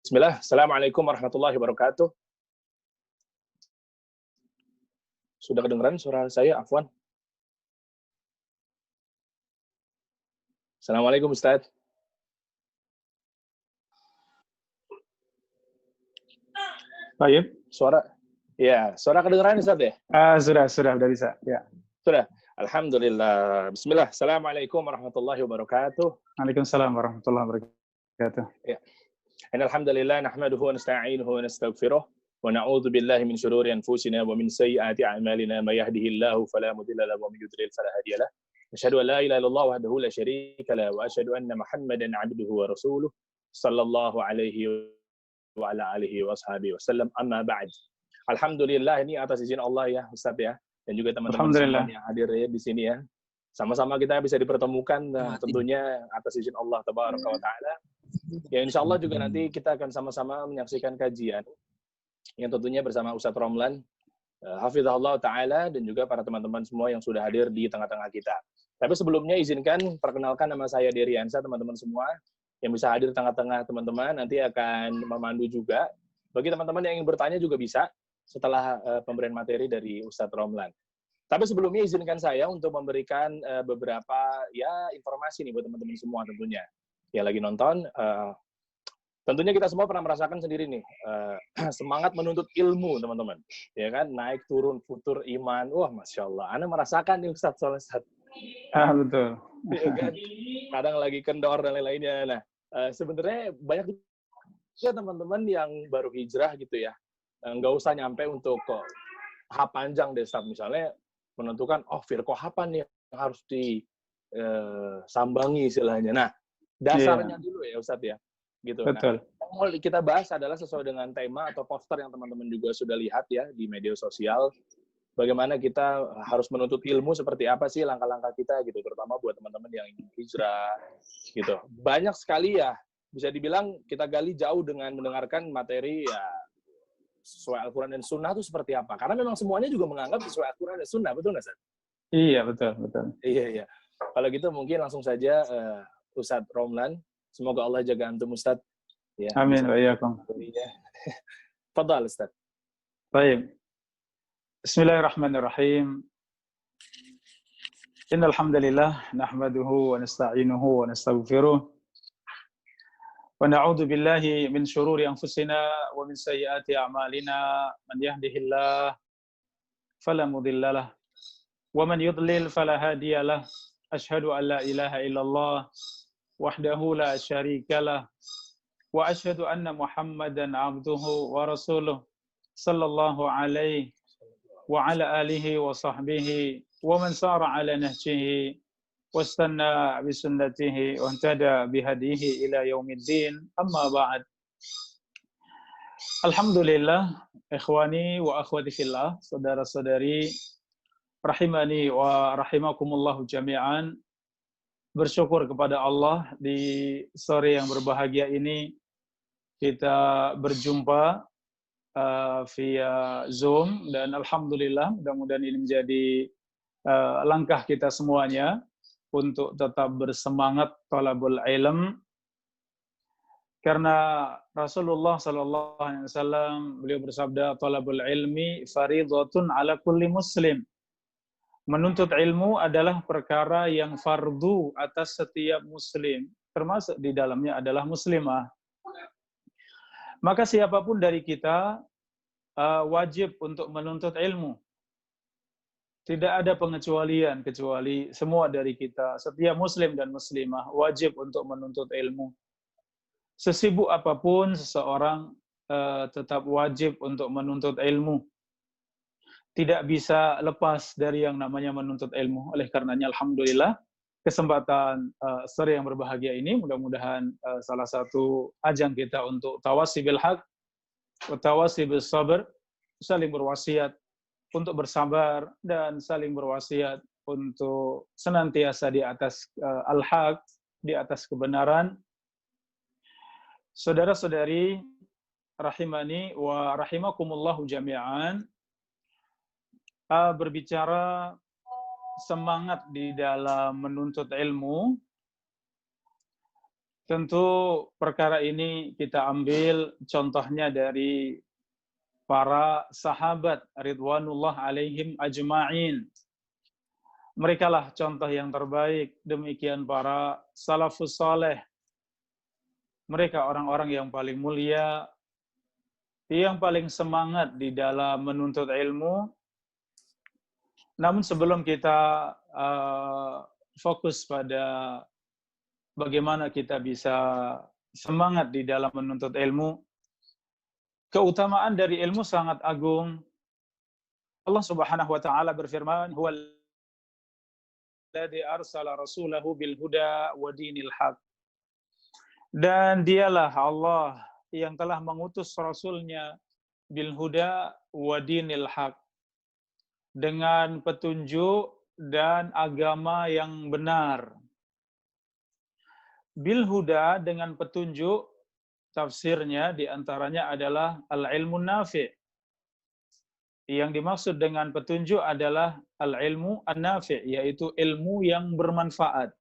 Bismillah, Assalamualaikum warahmatullahi wabarakatuh. Sudah kedengeran suara saya, Afwan? Assalamualaikum Ustaz. Baik. Suara kedengeran Ustaz ya? Sudah bisa. Ya. Sudah. Alhamdulillah. Bismillah, Assalamualaikum warahmatullahi wabarakatuh. Waalaikumsalam warahmatullahi wabarakatuh. Ya. Alhamdulillah, nahmaduhu wa nasta'inuhu wa nastaghfiruh. Wa na'udzu billahi min syururi anfusina wa min sayyiati a'malina may yahdihillahu fala mudilla lahu wa may yudlil fala hadiya lahu. Asyhadu an la ilaha illallah wahdahu la syarika lahu wa asyhadu anna Muhammadan 'abduhu wa rasuluh sallallahu alaihi wa ala alihi wa ashabihi wasallam, amma ba'd. Alhamdulillah, ini atas izin Allah ya Ustaz ya, dan juga teman-teman semua yang hadir ya di sini ya. Sama-sama kita bisa dipertemukan tentunya atas izin Allah tabaraka wa taala. Ya insya Allah juga nanti kita akan sama-sama menyaksikan kajian yang tentunya bersama Ustaz Romlan, hafizahullah ta'ala, dan juga para teman-teman semua yang sudah hadir di tengah-tengah kita. Tapi sebelumnya izinkan perkenalkan nama saya Deriansa, teman-teman semua yang bisa hadir di tengah-tengah teman-teman, nanti akan memandu juga. Bagi teman-teman yang ingin bertanya juga bisa setelah pemberian materi dari Ustaz Romlan. Tapi sebelumnya izinkan saya untuk memberikan beberapa ya informasi nih buat teman-teman semua tentunya yang lagi nonton. Tentunya kita semua pernah merasakan sendiri nih semangat menuntut ilmu teman-teman, ya kan, naik turun futur iman. Wah, masya Allah, Anda merasakan nih Ustaz soalnya Ustaz. Betul. Ya kan? Kadang lagi kendor dan lain-lainnya. Nah, sebenarnya banyak juga teman-teman yang baru hijrah gitu ya, nggak usah nyampe untuk H panjang deh Ustaz, misalnya menentukan firqah apa nih yang harus disambangi istilahnya. Nah, dasarnya dulu ya Ustaz ya. Gitu. Betul. Nah, yang mau kita bahas adalah sesuai dengan tema atau poster yang teman-teman juga sudah lihat ya di media sosial. Bagaimana kita harus menuntut ilmu, seperti apa sih langkah-langkah kita gitu, terutama buat teman-teman yang ingin hijrah gitu. Banyak sekali ya, bisa dibilang kita gali jauh dengan mendengarkan materi ya sesuai Al-Quran dan Sunnah itu seperti apa. Karena memang semuanya juga menganggap sesuai Al-Quran dan Sunnah, betul nggak, Ustaz? Iya, betul. Iya. Kalau gitu mungkin langsung saja Ustadz Romlan. Semoga Allah jaga antum Ustadz. Ya, amin wa iyyakum. Fadhal Ustadz. Baik. Bismillahirrahmanirrahim. Innal hamdalillah nahmaduhu wa nasta'inuhu wa nastaghfiruh. Wa na'udzu billahi min syururi anfusina wa min sayyiati a'malina. Man yahdihillahu fala mudilla lahu wa man yudlil fala hadiya lahu. Asyhadu an la ilaha illallah wahdahu la syarikalah wa asyhadu anna Muhammadan abduhu wa rasuluh sallallahu alaihi wa ala alihi wa sahbihi wa man sara ala nahjihi wastanna bi sunnatihi wa ihtada bi hadihi ila yaumiddin, amma ba'd. Alhamdulillah, ikhwani wa akhwati fillah, saudara-saudari rahimani wa rahimakumullah jami'an. Bersyukur kepada Allah di sore yang berbahagia ini kita berjumpa via Zoom, dan alhamdulillah mudah-mudahan ini menjadi langkah kita semuanya untuk tetap bersemangat thalabul ilm, karena Rasulullah SAW beliau bersabda, thalabul ilmi fardhatun ala kulli muslim. Menuntut ilmu adalah perkara yang fardu atas setiap muslim, termasuk di dalamnya adalah muslimah. Maka siapapun dari kita wajib untuk menuntut ilmu. Tidak ada pengecualian, kecuali semua dari kita, setiap muslim dan muslimah wajib untuk menuntut ilmu. Sesibuk apapun seseorang tetap wajib untuk menuntut ilmu. Tidak bisa lepas dari yang namanya menuntut ilmu. Oleh karenanya alhamdulillah kesempatan sore yang berbahagia ini mudah-mudahan salah satu ajang kita untuk tawasi bil haq, tawasi bis sabr, saling berwasiat untuk bersabar dan saling berwasiat untuk senantiasa di atas al-haq, di atas kebenaran. Saudara-saudari rahimani wa rahimakumullahu jami'an, berbicara semangat di dalam menuntut ilmu, Tentu perkara ini kita ambil contohnya dari para sahabat ridwanullah alaihim ajma'in. Mereka lah contoh yang terbaik, demikian para salafus saleh. Mereka orang-orang yang paling mulia, yang paling semangat di dalam menuntut ilmu. Namun sebelum kita fokus pada bagaimana kita bisa semangat di dalam menuntut ilmu, keutamaan dari ilmu sangat agung. Allah Subhanahu wa taala berfirman, "Huwalladzi arsala rasulahu bil huda wa dinil haq." Dan dialah Allah yang telah mengutus rasulnya bil huda wa dinil haq, dengan petunjuk dan agama yang benar. Bil huda, dengan petunjuk, tafsirnya diantaranya adalah al-ilmu nafi'. Yang dimaksud dengan petunjuk adalah al-ilmu an-nafi', yaitu ilmu yang bermanfaat.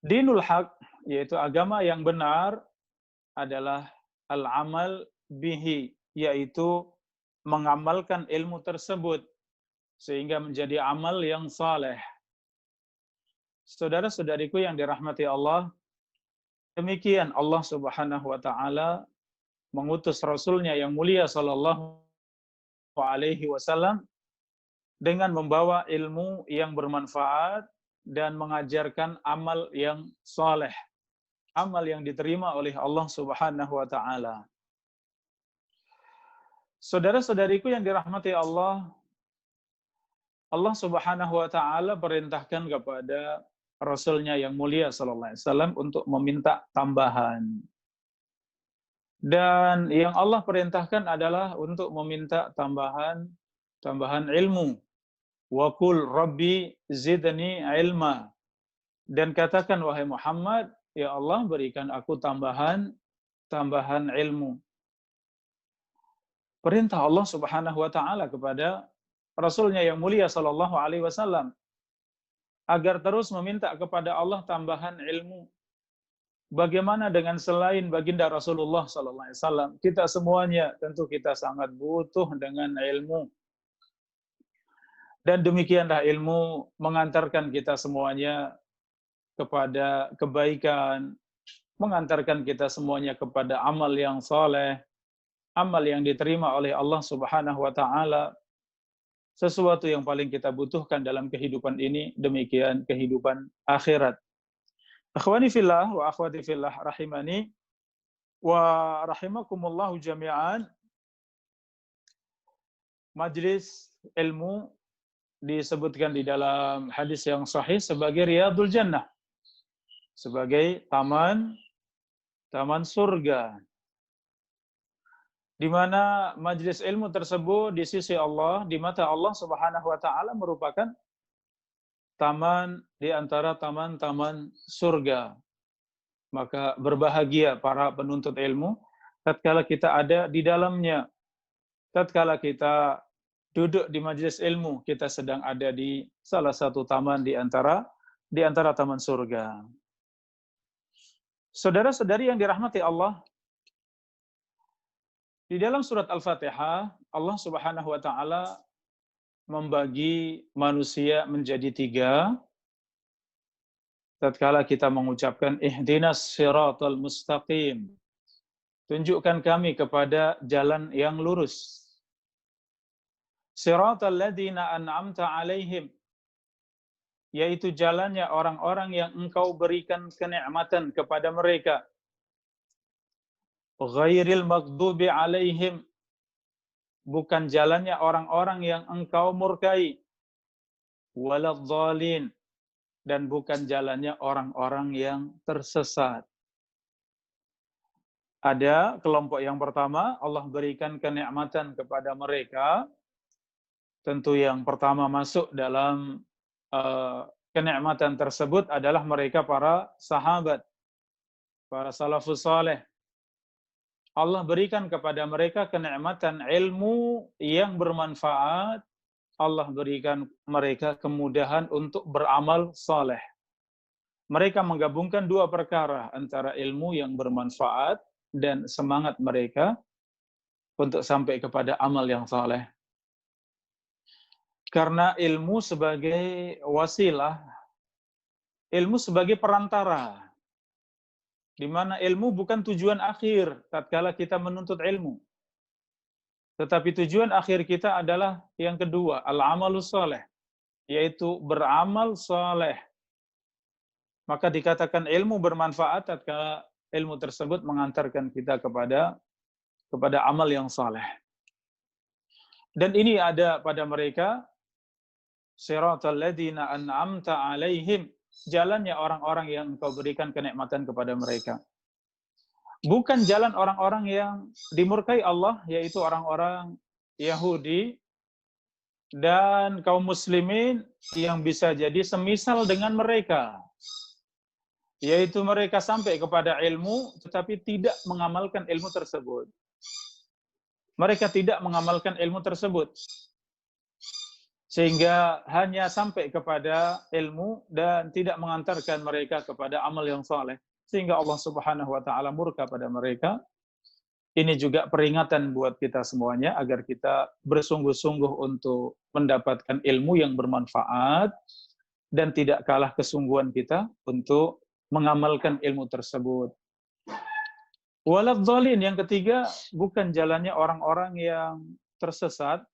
Dinul haq, yaitu agama yang benar, adalah al-amal bihi, yaitu mengamalkan ilmu tersebut sehingga menjadi amal yang saleh. Saudara-saudariku yang dirahmati Allah, demikian Allah Subhanahu wa taala mengutus rasulnya yang mulia sallallahu alaihi wasallam dengan membawa ilmu yang bermanfaat dan mengajarkan amal yang saleh, amal yang diterima oleh Allah Subhanahu wa taala. Saudara-saudariku yang dirahmati Allah, Allah Subhanahu wa taala perintahkan kepada rasulnya yang mulia sallallahu alaihi wasallam untuk meminta tambahan. Dan yang Allah perintahkan adalah untuk meminta tambahan ilmu. Wa qul rabbi zidni ilma. Dan katakan, wahai Muhammad, ya Allah, berikan aku tambahan ilmu. Perintah Allah Subhanahu wa taala kepada rasulnya yang mulia sallallahu alaihi wasallam agar terus meminta kepada Allah tambahan ilmu. Bagaimana dengan selain baginda Rasulullah sallallahu alaihi wasallam? Kita semuanya tentu kita sangat butuh dengan ilmu. Dan demikianlah ilmu mengantarkan kita semuanya kepada kebaikan, mengantarkan kita semuanya kepada amal yang saleh, amal yang diterima oleh Allah Subhanahu wa taala. Sesuatu yang paling kita butuhkan dalam kehidupan ini, demikian kehidupan akhirat. Akhwani fillah wa akhwati fillah rahimani wa rahimakumullahu jami'an. Majlis ilmu disebutkan di dalam hadis yang sahih sebagai Riyadul Jannah, sebagai taman surga, di mana majlis ilmu tersebut di sisi Allah, di mata Allah Subhanahu wa taala merupakan taman di antara taman-taman surga. Maka berbahagia para penuntut ilmu tatkala kita ada di dalamnya. Tatkala kita duduk di majlis ilmu, kita sedang ada di salah satu taman di antara taman surga. Saudara-saudari yang dirahmati Allah, di dalam surat Al-Fatihah, Allah Subhanahu wa taala membagi manusia menjadi 3. Tatkala kita mengucapkan ihdinas siratal mustaqim, tunjukkan kami kepada jalan yang lurus. Siratal ladzina an'amta alaihim, yaitu jalannya orang-orang yang engkau berikan kenikmatan kepada mereka. Ghairil maghdubi alaihim, bukan jalannya orang-orang yang engkau murkai. Waladhdallin, dan bukan jalannya orang-orang yang tersesat. Ada kelompok yang pertama, Allah berikan kenikmatan kepada mereka. Tentu yang pertama masuk dalam kenikmatan tersebut adalah mereka para sahabat, para salafus saleh. Allah berikan kepada mereka kenikmatan ilmu yang bermanfaat. Allah berikan mereka kemudahan untuk beramal saleh. Mereka menggabungkan dua perkara, antara ilmu yang bermanfaat dan semangat mereka untuk sampai kepada amal yang saleh. Karena ilmu sebagai wasilah, ilmu sebagai perantara, di mana ilmu bukan tujuan akhir tatkala kita menuntut ilmu. Tetapi tujuan akhir kita adalah yang kedua, al-amalus saleh, yaitu beramal saleh. Maka dikatakan ilmu bermanfaat tatkala ilmu tersebut mengantarkan kita kepada amal yang saleh. Dan ini ada pada mereka, siratal ladzina an'amta 'alaihim, jalannya orang-orang yang Engkau berikan kenikmatan kepada mereka. Bukan jalan orang-orang yang dimurkai Allah, yaitu orang-orang Yahudi dan kaum muslimin yang bisa jadi semisal dengan mereka. Yaitu mereka sampai kepada ilmu tetapi tidak mengamalkan ilmu tersebut. Mereka tidak mengamalkan ilmu tersebut. Sehingga hanya sampai kepada ilmu dan tidak mengantarkan mereka kepada amal yang saleh. Sehingga Allah Subhanahu wa taala murka pada mereka. Ini juga peringatan buat kita semuanya agar kita bersungguh-sungguh untuk mendapatkan ilmu yang bermanfaat dan tidak kalah kesungguhan kita untuk mengamalkan ilmu tersebut. Waladzalin, yang ketiga, bukan jalannya orang-orang yang tersesat,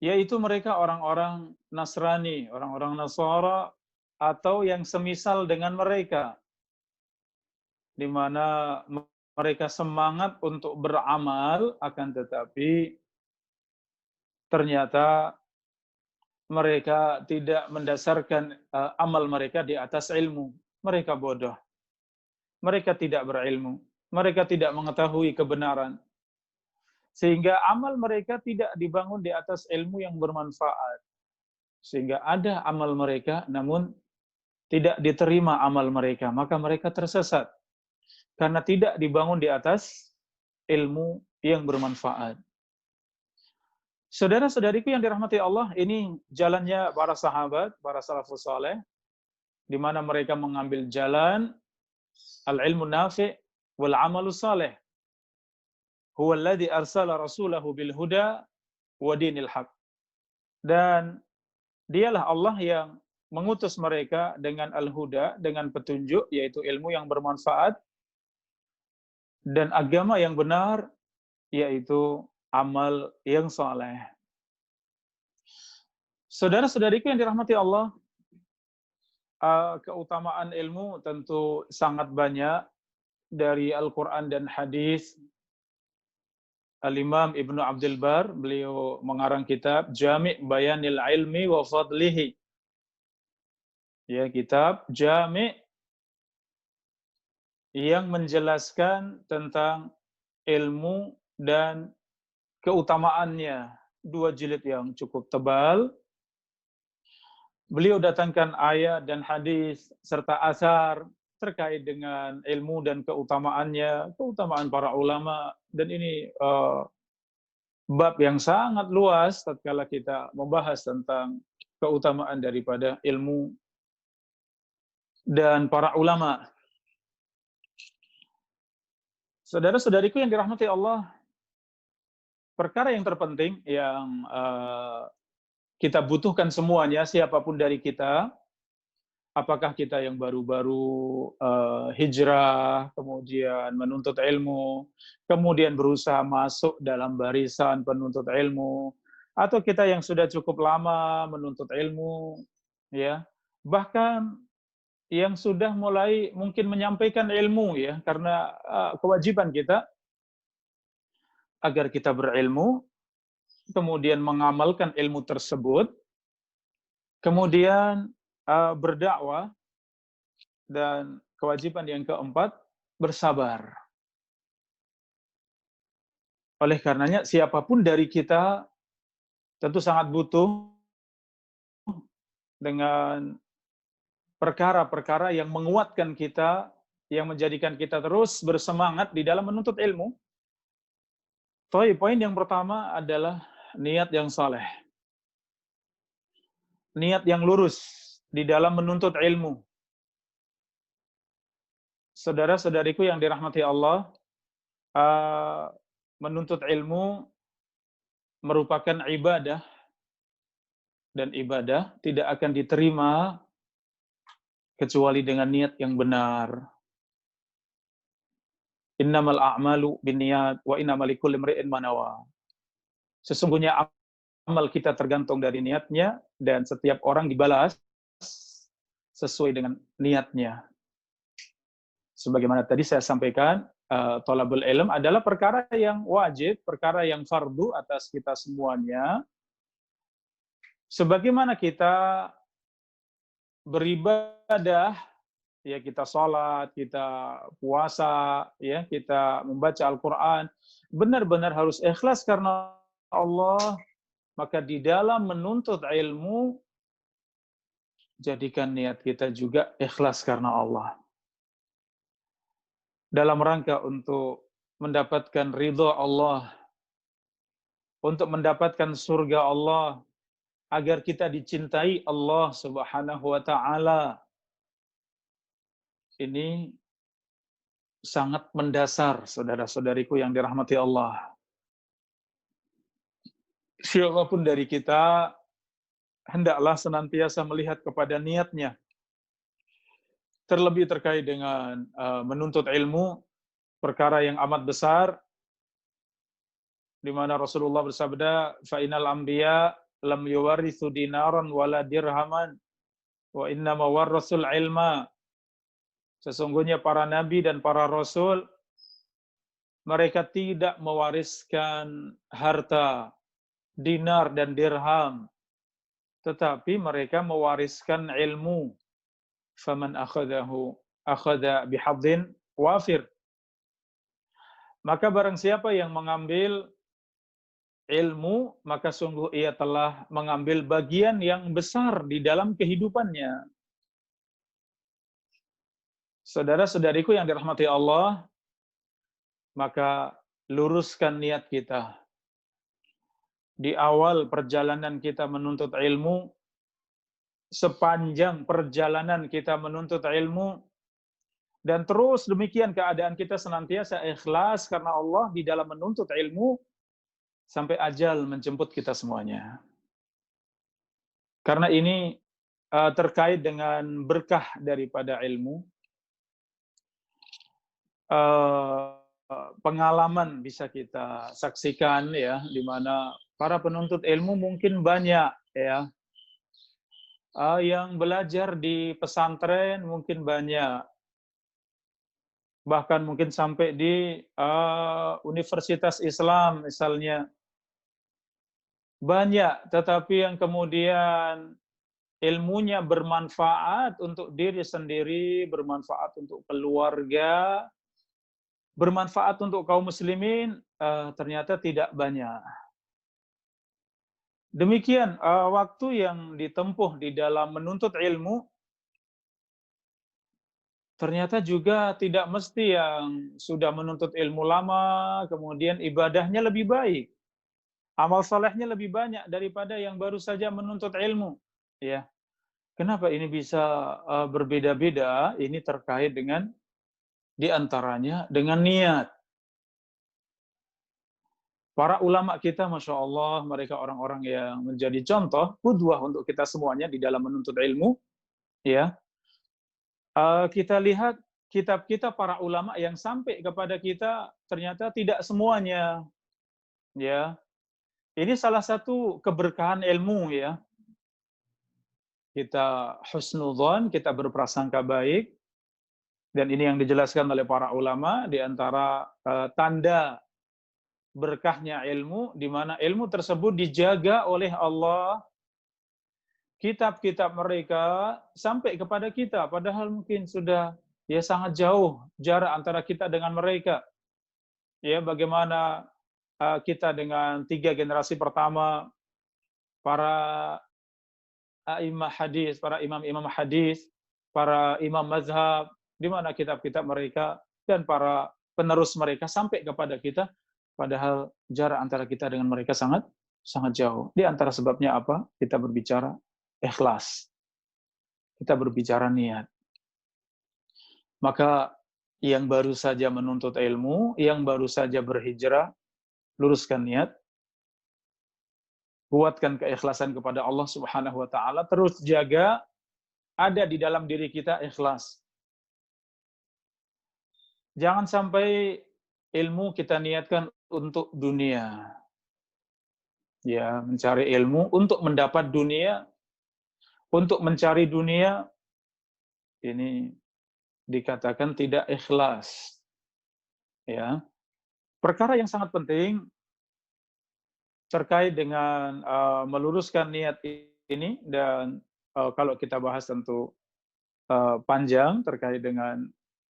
yaitu mereka orang-orang Nasrani, orang-orang Nasara, atau yang semisal dengan mereka, di mana mereka semangat untuk beramal, akan tetapi ternyata mereka tidak mendasarkan amal mereka di atas ilmu. Mereka bodoh. Mereka tidak berilmu. Mereka tidak mengetahui kebenaran. Sehingga amal mereka tidak dibangun di atas ilmu yang bermanfaat. Sehingga ada amal mereka, namun tidak diterima amal mereka. Maka mereka tersesat. Karena tidak dibangun di atas ilmu yang bermanfaat. Saudara-saudariku yang dirahmati Allah, ini jalannya para sahabat, para salafus saleh, di mana mereka mengambil jalan al-ilmu nafi' wal amalu saleh. Huwa alladhi arsala rasulahu bil huda wa dinil haq. Dan dialah Allah yang mengutus mereka dengan al-huda, dengan petunjuk, yaitu ilmu yang bermanfaat, dan agama yang benar, yaitu amal yang saleh. Saudara-saudariku yang dirahmati Allah, keutamaan ilmu tentu sangat banyak dari Al-Quran dan hadis. Al-Imam Ibnu Abdul Bar, beliau mengarang kitab Jami' Bayanil Ilmi wa Fadlihi. Ya, kitab Jami' yang menjelaskan tentang ilmu dan keutamaannya. 2 jilid yang cukup tebal. Beliau datangkan ayat dan hadis serta asar terkait dengan ilmu dan keutamaannya, keutamaan para ulama, dan ini bab yang sangat luas tatkala kita membahas tentang keutamaan daripada ilmu dan para ulama. Saudara-saudariku yang dirahmati Allah, perkara yang terpenting yang kita butuhkan semuanya, siapapun dari kita, apakah kita yang baru-baru hijrah, kemudian menuntut ilmu, kemudian berusaha masuk dalam barisan penuntut ilmu, atau kita yang sudah cukup lama menuntut ilmu, ya, bahkan yang sudah mulai mungkin menyampaikan ilmu, ya, karena kewajiban kita agar kita berilmu, kemudian mengamalkan ilmu tersebut, kemudian berdakwah, dan kewajiban yang keempat, bersabar. Oleh karenanya, siapapun dari kita tentu sangat butuh dengan perkara-perkara yang menguatkan kita, yang menjadikan kita terus bersemangat di dalam menuntut ilmu. Poin yang pertama adalah niat yang saleh. Niat yang lurus di dalam menuntut ilmu. Saudara-saudariku yang dirahmati Allah, menuntut ilmu merupakan ibadah, dan ibadah tidak akan diterima kecuali dengan niat yang benar. Innamal a'malu binniyat wa innamal likulli imri'in ma nawa. Sesungguhnya amal kita tergantung dari niatnya, dan setiap orang dibalas sesuai dengan niatnya. Sebagaimana tadi saya sampaikan, thalabul ilm adalah perkara yang wajib, perkara yang fardu atas kita semuanya. Sebagaimana kita beribadah, ya kita sholat, kita puasa, ya kita membaca Al-Quran, benar-benar harus ikhlas karena Allah. Maka di dalam menuntut ilmu, jadikan niat kita juga ikhlas karena Allah. Dalam rangka untuk mendapatkan ridha Allah, untuk mendapatkan surga Allah, agar kita dicintai Allah Subhanahu wa ta'ala. Ini sangat mendasar, saudara-saudariku yang dirahmati Allah. Siapapun dari kita, hendaklah senantiasa melihat kepada niatnya. Terlebih terkait dengan menuntut ilmu, perkara yang amat besar, di mana Rasulullah bersabda, "Fa'inal anbiya lam yuwarithu dinaran wala dirhaman, wa innama warrasul ilma." Sesungguhnya para nabi dan para rasul, mereka tidak mewariskan harta, dinar dan dirham, tetapi mereka mewariskan ilmu. Faman akhadahu akhadha bihadzin wafir. Maka barang siapa yang mengambil ilmu, maka sungguh ia telah mengambil bagian yang besar di dalam kehidupannya. Saudara-saudariku yang dirahmati Allah, maka luruskan niat kita. Di awal perjalanan kita menuntut ilmu, sepanjang perjalanan kita menuntut ilmu, dan terus demikian keadaan kita senantiasa ikhlas karena Allah di dalam menuntut ilmu, sampai ajal menjemput kita semuanya. Karena ini terkait dengan berkah daripada ilmu. Pengalaman bisa kita saksikan, ya, di mana para penuntut ilmu mungkin banyak, ya, yang belajar di pesantren mungkin banyak, bahkan mungkin sampai di Universitas Islam misalnya banyak, tetapi yang kemudian ilmunya bermanfaat untuk diri sendiri, bermanfaat untuk keluarga, bermanfaat untuk kaum muslimin, ternyata tidak banyak. Demikian waktu yang ditempuh di dalam menuntut ilmu, ternyata juga tidak mesti yang sudah menuntut ilmu lama, kemudian ibadahnya lebih baik, amal salehnya lebih banyak daripada yang baru saja menuntut ilmu. Ya, kenapa ini bisa berbeda-beda? Ini terkait dengan diantaranya dengan niat. Para ulama kita, Masya Allah, mereka orang-orang yang menjadi contoh, qudwah untuk kita semuanya di dalam menuntut ilmu. Ya, kita lihat kitab-kitab para ulama yang sampai kepada kita, ternyata tidak semuanya. Ya, ini salah satu keberkahan ilmu, ya. Kita husnudzon, kita berprasangka baik, dan ini yang dijelaskan oleh para ulama di antara tanda berkahnya ilmu, di mana ilmu tersebut dijaga oleh Allah. Kitab-kitab mereka sampai kepada kita, padahal mungkin sudah ya sangat jauh jarak antara kita dengan mereka. Ya, bagaimana kita dengan 3 generasi pertama, para a'imah hadis, para imam-imam hadis, para imam mazhab, di mana kitab-kitab mereka dan para penerus mereka sampai kepada kita, padahal jarak antara kita dengan mereka sangat jauh. Di antara sebabnya apa? Kita berbicara ikhlas. kita berbicara niat. Maka yang baru saja menuntut ilmu, yang baru saja berhijrah, luruskan niat, kuatkan keikhlasan kepada Allah Subhanahu wa taala, terus jaga ada di dalam diri kita ikhlas. Jangan sampai ilmu kita niatkan untuk dunia. Ya, mencari ilmu untuk mendapat dunia, untuk mencari dunia, ini dikatakan tidak ikhlas. Ya. Perkara yang sangat penting terkait dengan meluruskan niat ini, dan kalau kita bahas tentu panjang terkait dengan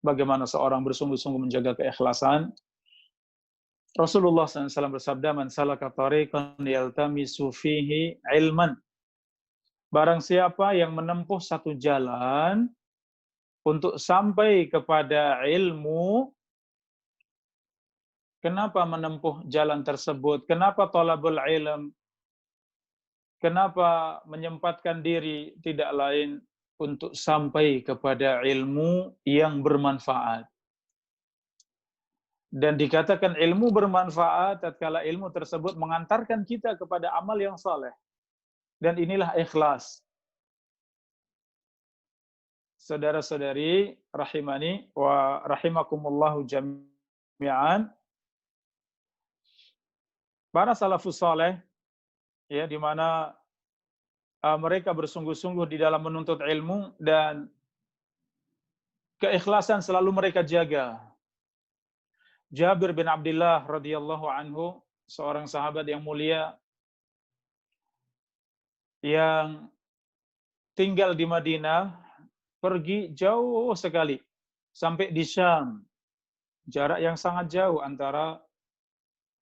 bagaimana seorang bersungguh-sungguh menjaga keikhlasan. Rasulullah SAW bersabda, "Man salaka tariqan yaltamisu fihi ilman." Barang siapa yang menempuh satu jalan untuk sampai kepada ilmu. Kenapa menempuh jalan tersebut? Kenapa thalabul ilm? Kenapa menyempatkan diri? Tidak lain untuk sampai kepada ilmu yang bermanfaat. Dan dikatakan ilmu bermanfaat tatkala ilmu tersebut mengantarkan kita kepada amal yang saleh. Dan inilah ikhlas. Saudara-saudari rahimani wa rahimakumullahu jami'an. Para salafus saleh, ya, di mana mereka bersungguh-sungguh di dalam menuntut ilmu dan keikhlasan selalu mereka jaga. Jabir bin Abdullah radhiyallahu anhu, seorang sahabat yang mulia yang tinggal di Madinah, pergi jauh sekali sampai di Syam. Jarak yang sangat jauh antara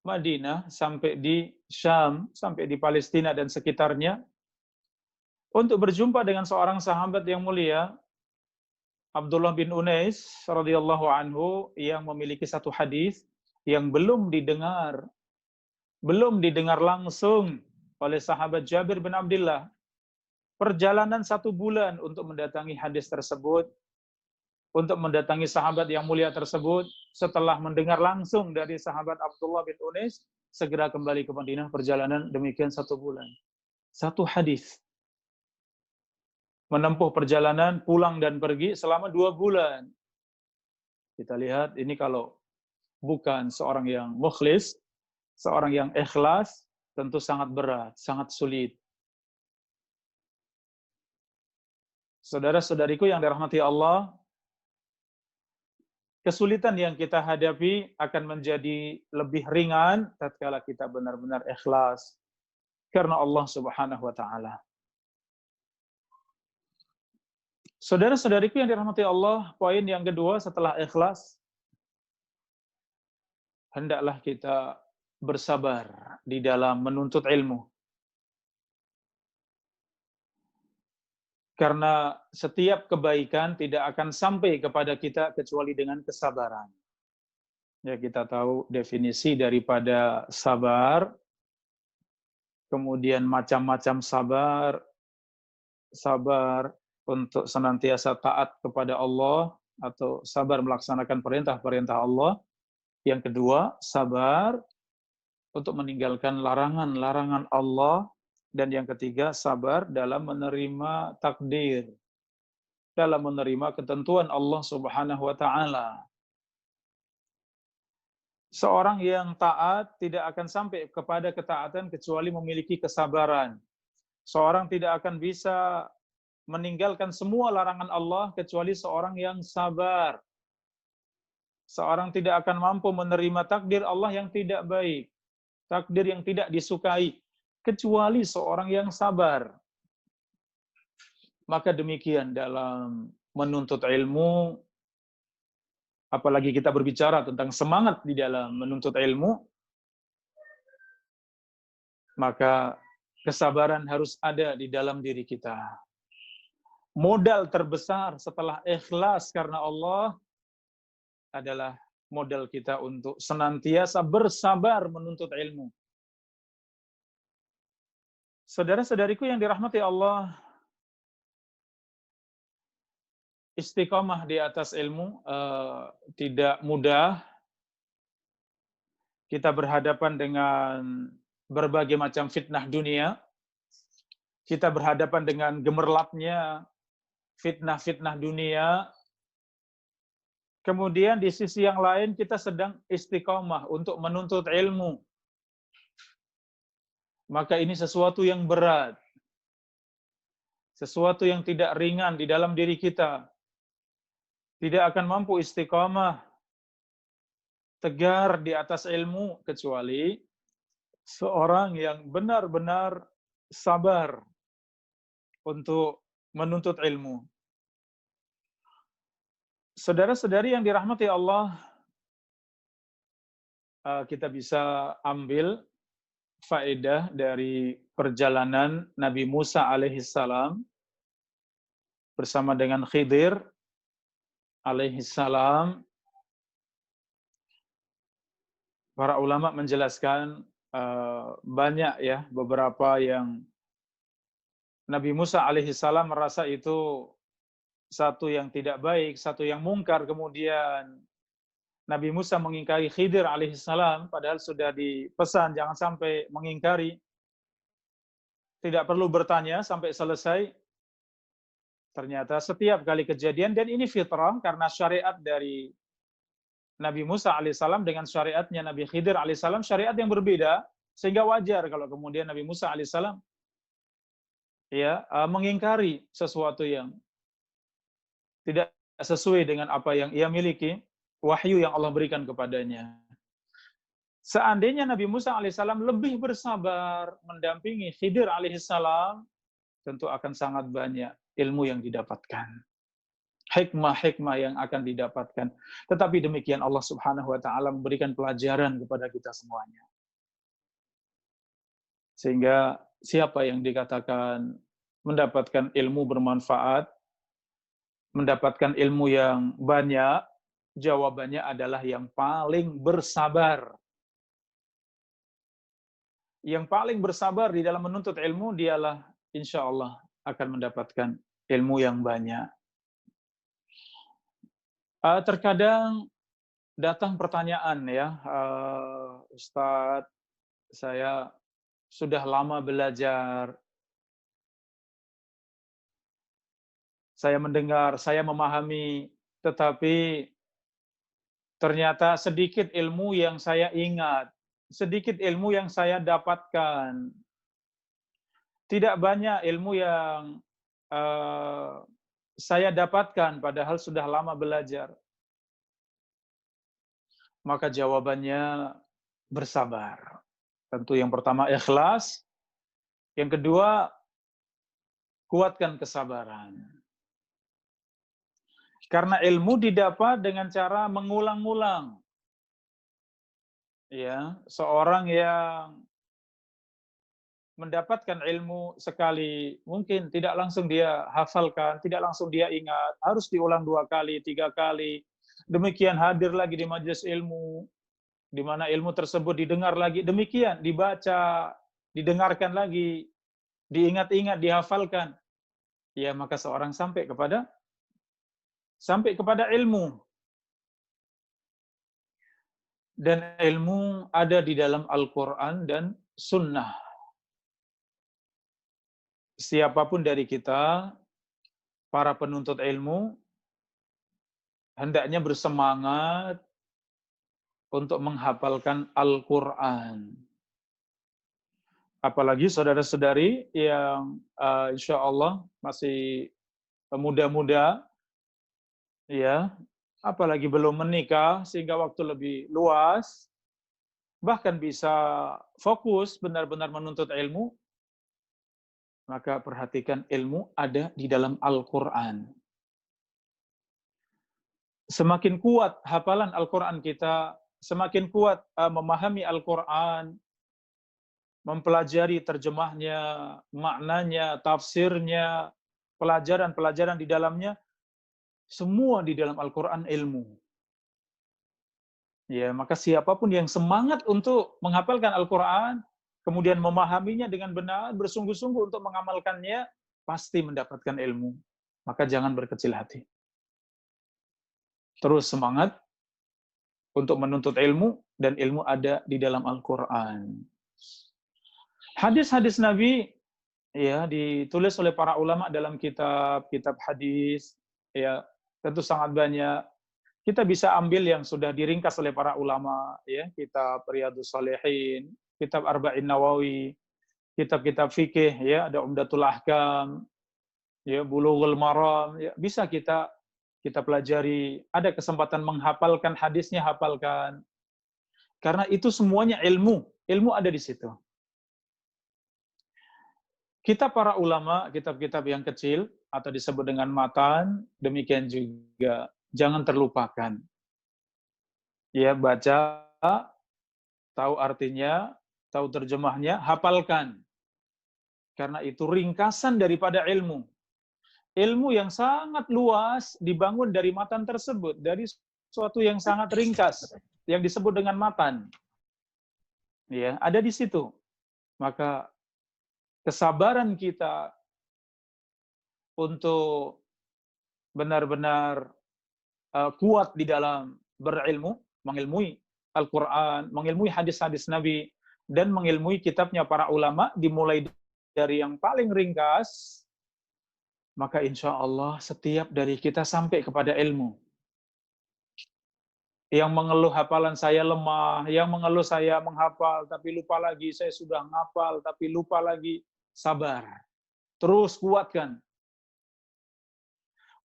Madinah sampai di Syam, sampai di Palestina dan sekitarnya, untuk berjumpa dengan seorang sahabat yang mulia, Abdullah bin Unais radhiyallahu anhu, yang memiliki satu hadis yang belum didengar langsung oleh sahabat Jabir bin Abdullah. Perjalanan 1 bulan untuk mendatangi hadis tersebut, untuk mendatangi sahabat yang mulia tersebut. Setelah mendengar langsung dari sahabat Abdullah bin Unais, segera kembali ke Madinah. Perjalanan demikian 1 bulan. 1 hadis. Menempuh perjalanan pulang dan pergi selama 2 bulan. Kita lihat ini kalau bukan seorang yang mukhlis, seorang yang ikhlas, tentu sangat berat, sangat sulit. Saudara-saudariku yang dirahmati Allah, kesulitan yang kita hadapi akan menjadi lebih ringan tatkala kita benar-benar ikhlas karena Allah Subhanahu wa taala. Saudara-saudariku yang dirahmati Allah, poin yang kedua setelah ikhlas, hendaklah kita bersabar di dalam menuntut ilmu. Karena setiap kebaikan tidak akan sampai kepada kita kecuali dengan kesabaran. Ya, kita tahu definisi daripada sabar, kemudian macam-macam sabar, sabar untuk senantiasa taat kepada Allah, atau sabar melaksanakan perintah-perintah Allah. Yang kedua, sabar untuk meninggalkan larangan-larangan Allah. Dan yang ketiga, sabar dalam menerima takdir, dalam menerima ketentuan Allah Subhanahu wa taala. Seorang yang taat tidak akan sampai kepada ketaatan kecuali memiliki kesabaran. Seorang tidak akan bisa meninggalkan semua larangan Allah kecuali seorang yang sabar. Seorang tidak akan mampu menerima takdir Allah yang tidak baik, takdir yang tidak disukai, kecuali seorang yang sabar. Maka demikian dalam menuntut ilmu, apalagi kita berbicara tentang semangat di dalam menuntut ilmu, maka kesabaran harus ada di dalam diri kita. Modal terbesar setelah ikhlas karena Allah adalah modal kita untuk senantiasa bersabar menuntut ilmu. Saudara-saudariku yang dirahmati Allah, istiqomah di atas ilmu tidak mudah. Kita berhadapan dengan berbagai macam fitnah dunia. Kita berhadapan dengan gemerlapnya fitnah-fitnah dunia. Kemudian di sisi yang lain kita sedang istiqomah untuk menuntut ilmu. Maka ini sesuatu yang berat. Sesuatu yang tidak ringan di dalam diri kita. Tidak akan mampu istiqomah tegar di atas ilmu kecuali seorang yang benar-benar sabar untuk menuntut ilmu. Saudara-saudari yang dirahmati Allah, kita bisa ambil faedah dari perjalanan Nabi Musa alaihissalam bersama dengan Khidir alaihissalam. Para ulama menjelaskan banyak ya beberapa yang Nabi Musa alaihissalam merasa itu satu yang tidak baik, satu yang mungkar, kemudian Nabi Musa mengingkari Khidir alaihissalam, padahal sudah dipesan jangan sampai mengingkari. Tidak perlu bertanya sampai selesai. Ternyata setiap kali kejadian, dan ini fitrah karena syariat dari Nabi Musa alaihissalam dengan syariatnya Nabi Khidir alaihissalam syariat yang berbeda, sehingga wajar kalau kemudian Nabi Musa alaihissalam ya mengingkari sesuatu yang tidak sesuai dengan apa yang ia miliki, wahyu yang Allah berikan kepadanya. Seandainya Nabi Musa alaihissalam lebih bersabar mendampingi Khidir alaihissalam, tentu akan sangat banyak ilmu yang didapatkan. Hikmah-hikmah yang akan didapatkan. Tetapi demikian Allah Subhanahu wa taala memberikan pelajaran kepada kita semuanya. Sehingga siapa yang dikatakan mendapatkan ilmu bermanfaat, mendapatkan ilmu yang banyak, jawabannya adalah yang paling bersabar. Yang paling bersabar di dalam menuntut ilmu dialah insya Allah akan mendapatkan ilmu yang banyak. Terkadang datang pertanyaan ya, Ustadz, saya sudah lama belajar, saya mendengar, saya memahami, tetapi ternyata sedikit ilmu yang saya ingat, sedikit ilmu yang saya dapatkan, tidak banyak ilmu yang saya dapatkan padahal sudah lama belajar. Maka jawabannya bersabar. Tentu yang pertama ikhlas, yang kedua kuatkan kesabaran. Karena ilmu didapat dengan cara mengulang-ulang. Ya, seorang yang mendapatkan ilmu sekali, mungkin tidak langsung dia hafalkan, tidak langsung dia ingat, harus diulang 2 kali, 3 kali. Demikian hadir lagi di majelis ilmu, di mana ilmu tersebut didengar lagi, demikian dibaca, didengarkan lagi, diingat-ingat, dihafalkan. Ya, maka seorang sampai kepada ilmu. Dan ilmu ada di dalam Al-Quran dan Sunnah. Siapapun dari kita, para penuntut ilmu, hendaknya bersemangat untuk menghafalkan Al-Quran. Apalagi saudara-saudari yang insya Allah masih muda-muda, ya, apalagi belum menikah, sehingga waktu lebih luas, bahkan bisa fokus benar-benar menuntut ilmu, maka perhatikan ilmu ada di dalam Al-Quran. Semakin kuat hafalan Al-Quran kita, semakin kuat memahami Al-Quran, mempelajari terjemahnya, maknanya, tafsirnya, pelajaran-pelajaran di dalamnya, semua di dalam Al-Quran ilmu. Ya, maka siapapun yang semangat untuk menghafalkan Al-Quran, kemudian memahaminya dengan benar, bersungguh-sungguh untuk mengamalkannya, pasti mendapatkan ilmu. Maka jangan berkecil hati. terus semangat untuk menuntut ilmu, dan ilmu ada di dalam Al-Quran. Hadis-hadis Nabi ya ditulis oleh para ulama dalam kitab hadis, ya tentu sangat banyak. Kita bisa ambil yang sudah diringkas oleh para ulama, ya, kitab Riyadhus Shalihin, kitab Arba'in Nawawi, kitab-kitab fikih, ya, ada Umdatul Ahkam, ya, Bulughul Maram, ya, bisa kita pelajari. Ada kesempatan menghafalkan hadisnya, hafalkan. Karena itu semuanya ilmu. Ilmu ada di situ. Kita para ulama, kitab-kitab yang kecil, atau disebut dengan matan, demikian juga jangan terlupakan. Ya, baca, tahu artinya, tahu terjemahnya, hafalkan. Karena itu ringkasan daripada ilmu. Ilmu yang sangat luas dibangun dari matan tersebut, dari suatu yang sangat ringkas, yang disebut dengan matan. Ya, ada di situ. Maka kesabaran kita untuk benar-benar kuat di dalam berilmu, mengilmui Al-Quran, mengilmui hadis-hadis Nabi, dan mengilmui kitabnya para ulama, dimulai dari yang paling ringkas, maka insya Allah setiap dari kita sampai kepada ilmu. Yang mengeluh hafalan saya lemah, yang mengeluh saya menghafal, tapi lupa lagi, saya sudah menghafal, tapi lupa lagi, sabar. Terus kuatkan.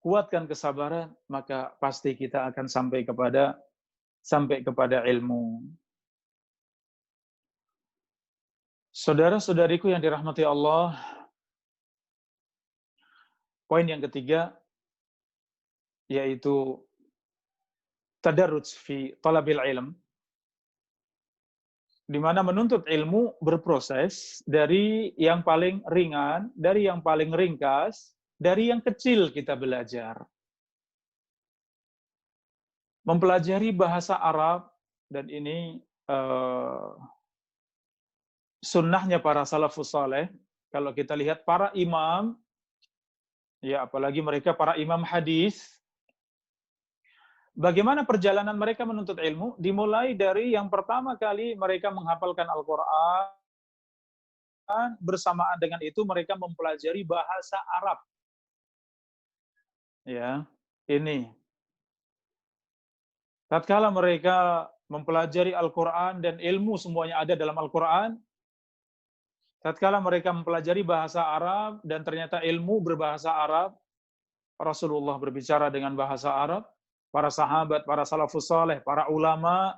Kuatkan kesabaran, maka pasti kita akan sampai kepada ilmu. Saudara-saudariku yang dirahmati Allah, poin yang ketiga yaitu tadarruj fi talabil ilm, di mana menuntut ilmu berproses dari yang paling ringan, dari yang paling ringkas, dari yang kecil kita belajar. Mempelajari bahasa Arab, dan ini sunnahnya para salafus saleh. Kalau kita lihat para imam, ya apalagi mereka para imam hadis, bagaimana perjalanan mereka menuntut ilmu? Dimulai dari yang pertama kali mereka menghafalkan Al-Quran, bersamaan dengan itu mereka mempelajari bahasa Arab. Ya, ini. Tatkala mereka mempelajari Al-Quran dan ilmu semuanya ada dalam Al-Quran, tatkala mereka mempelajari bahasa Arab dan ternyata ilmu berbahasa Arab, Rasulullah berbicara dengan bahasa Arab, para sahabat, para salafus saleh, para ulama,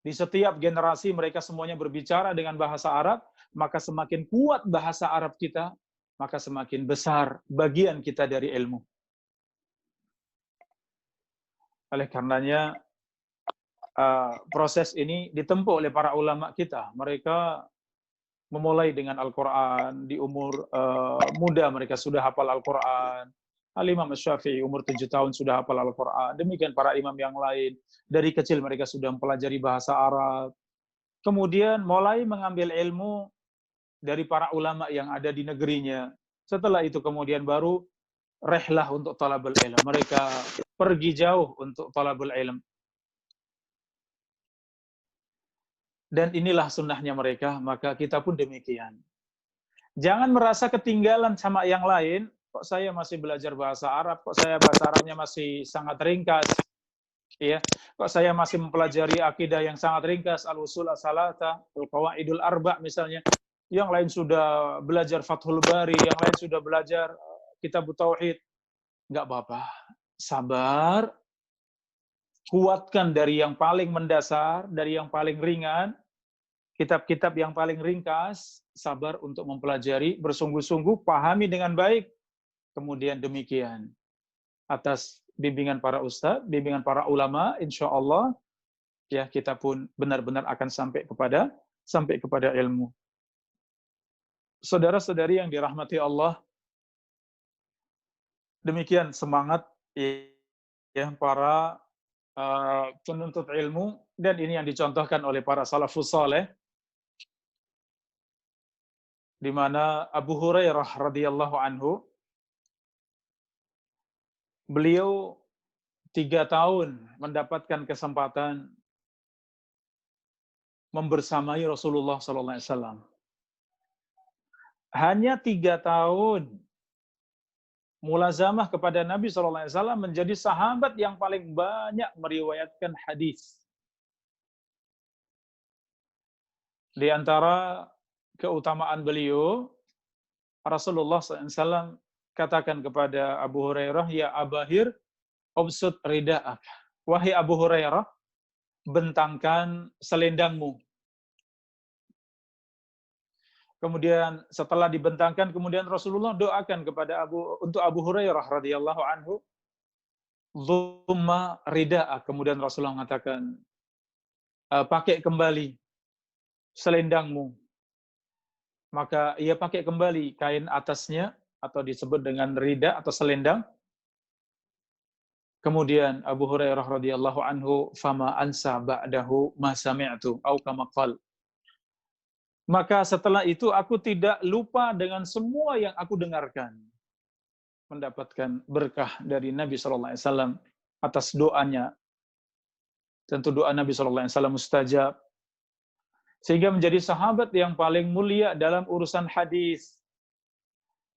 di setiap generasi mereka semuanya berbicara dengan bahasa Arab, maka semakin kuat bahasa Arab kita, maka semakin besar bagian kita dari ilmu. Oleh karenanya, proses ini ditempuh oleh para ulama kita. Mereka memulai dengan Al-Quran, di umur muda mereka sudah hafal Al-Quran. Al-Imam Syafi'i umur 7 tahun sudah hafal Al-Quran. Demikian para imam yang lain. Dari kecil mereka sudah mempelajari bahasa Arab. Kemudian mulai mengambil ilmu dari para ulama yang ada di negerinya. Setelah itu kemudian baru rehlah untuk talabul ilm. Mereka pergi jauh untuk talabul ilm. Dan inilah sunnahnya mereka, maka kita pun demikian. Jangan merasa ketinggalan sama yang lain, kok saya masih belajar bahasa Arab, kok saya bahasa Arabnya masih sangat ringkas, ya, kok saya masih mempelajari akidah yang sangat ringkas, al-usul as-salata, al-qawaidul arba misalnya, yang lain sudah belajar Fathul Bari, yang lain sudah belajar kitab tauhid. Nggak apa-apa, sabar, kuatkan dari yang paling mendasar, dari yang paling ringan, kitab-kitab yang paling ringkas, sabar untuk mempelajari, bersungguh-sungguh, pahami dengan baik, kemudian demikian. Atas bimbingan para ustadz, bimbingan para ulama, insya Allah, ya kita pun benar-benar akan sampai kepada ilmu. Saudara-saudari yang dirahmati Allah, demikian semangat ya para penuntut ilmu, dan ini yang dicontohkan oleh para salafus saleh, di mana Abu Hurairah radhiyallahu anhu, beliau 3 tahun mendapatkan kesempatan membersamai Rasulullah SAW. Hanya 3 tahun mulazamah kepada Nabi SAW menjadi sahabat yang paling banyak meriwayatkan hadis. Di antara keutamaan beliau, Rasulullah SAW katakan kepada Abu Hurairah, ya Abahir, ubsut rida'ak. Wahai Abu Hurairah, bentangkan selendangmu. Kemudian setelah dibentangkan, kemudian Rasulullah doakan kepada untuk Abu Hurairah radhiyallahu anhu, "Dhumma rida'ak." Kemudian Rasulullah mengatakan, pakai kembali selendangmu. Maka ia pakai kembali kain atasnya, atau disebut dengan rida atau selendang. Kemudian Abu Hurairah radhiyallahu anhu, "Fama ansa ba'dahu ma sami'tu," atau kama qala. Maka setelah itu aku tidak lupa dengan semua yang aku dengarkan. Mendapatkan berkah dari Nabi SAW atas doanya. Tentu doa Nabi SAW mustajab. Sehingga menjadi sahabat yang paling mulia dalam urusan hadis.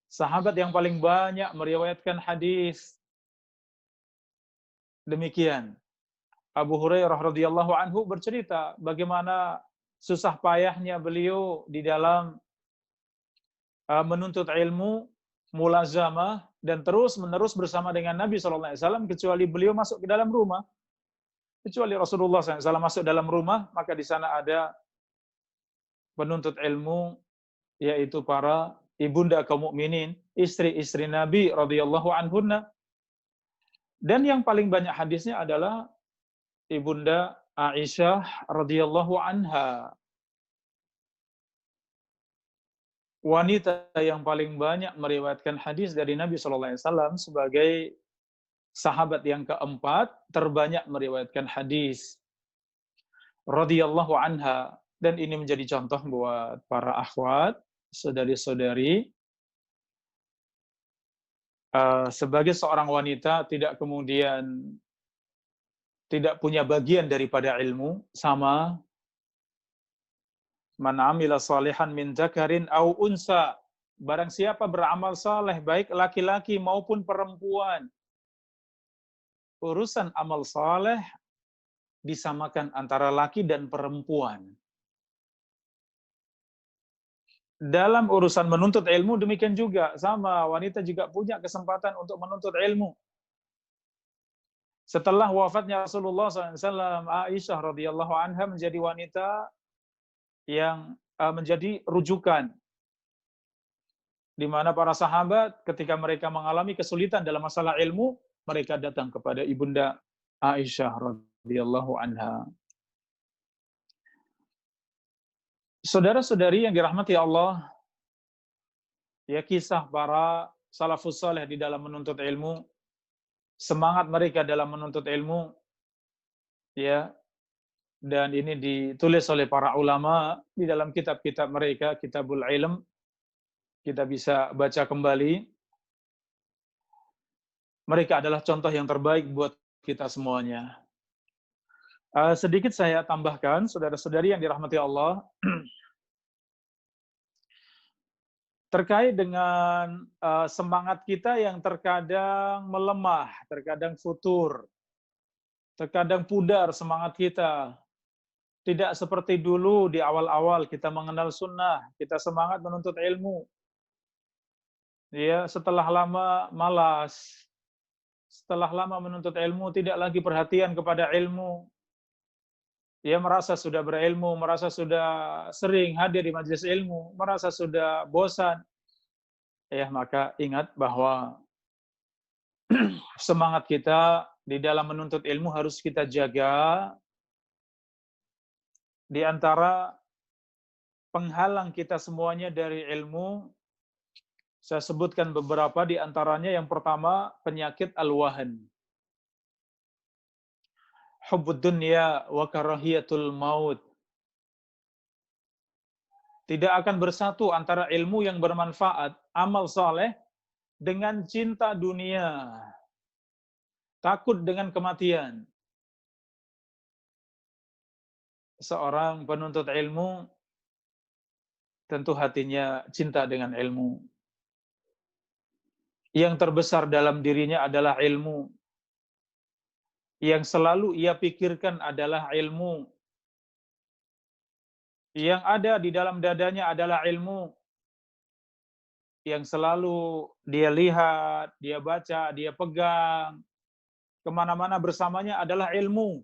Sahabat yang paling banyak meriwayatkan hadis. Demikian. Abu Hurairah radhiyallahu anhu bercerita bagaimana susah payahnya beliau di dalam menuntut ilmu, mulazamah, dan terus-menerus bersama dengan Nabi SAW, kecuali beliau masuk ke dalam rumah. Kecuali Rasulullah SAW masuk dalam rumah, maka di sana ada penuntut ilmu, yaitu para ibunda kaum mukminin, istri-istri Nabi radhiyallahu anhunna. Dan yang paling banyak hadisnya adalah ibunda Aisyah radhiyallahu anha. Wanita yang paling banyak meriwayatkan hadis dari Nabi SAW sebagai sahabat yang keempat terbanyak meriwayatkan hadis radhiyallahu anha. Dan ini menjadi contoh buat para akhwat, saudari-saudari, sebagai seorang wanita tidak kemudian tidak punya bagian daripada ilmu, sama man amila salihan min dzakarin au unsa, barang siapa beramal saleh baik laki-laki maupun perempuan, urusan amal saleh disamakan antara laki dan perempuan. Dalam urusan menuntut ilmu demikian juga, sama, wanita juga punya kesempatan untuk menuntut ilmu. Setelah wafatnya Rasulullah SAW, Aisyah radhiyallahu anha menjadi wanita yang menjadi rujukan, di mana para sahabat ketika mereka mengalami kesulitan dalam masalah ilmu, mereka datang kepada ibunda Aisyah radhiyallahu anha. Saudara-saudari yang dirahmati Allah, ya kisah para salafus saleh di dalam menuntut ilmu, semangat mereka dalam menuntut ilmu, ya, dan ini ditulis oleh para ulama di dalam kitab-kitab mereka, Kitabul Ilm, kita bisa baca kembali. Mereka adalah contoh yang terbaik buat kita semuanya. Sedikit saya tambahkan, saudara-saudari yang dirahmati Allah, terkait dengan semangat kita yang terkadang melemah, terkadang futur, terkadang pudar semangat kita. Tidak seperti dulu di awal-awal kita mengenal sunnah, kita semangat menuntut ilmu. Ya, setelah lama malas, setelah lama menuntut ilmu tidak lagi perhatian kepada ilmu. Ya, merasa sudah berilmu, merasa sudah sering hadir di majelis ilmu, merasa sudah bosan. Ya, maka ingat bahwa semangat kita di dalam menuntut ilmu harus kita jaga. Di antara penghalang kita semuanya dari ilmu, saya sebutkan beberapa di antaranya. Yang pertama, penyakit al-wahan. Hubbud dunya wa karahiyatul maut. Tidak akan bersatu antara ilmu yang bermanfaat, amal saleh, dengan cinta dunia. takut dengan kematian. Seorang penuntut ilmu tentu hatinya cinta dengan ilmu. Yang terbesar dalam dirinya adalah ilmu. Yang selalu ia pikirkan adalah ilmu. Yang ada di dalam dadanya adalah ilmu. Yang selalu dia lihat, dia baca, dia pegang, kemana-mana bersamanya adalah ilmu.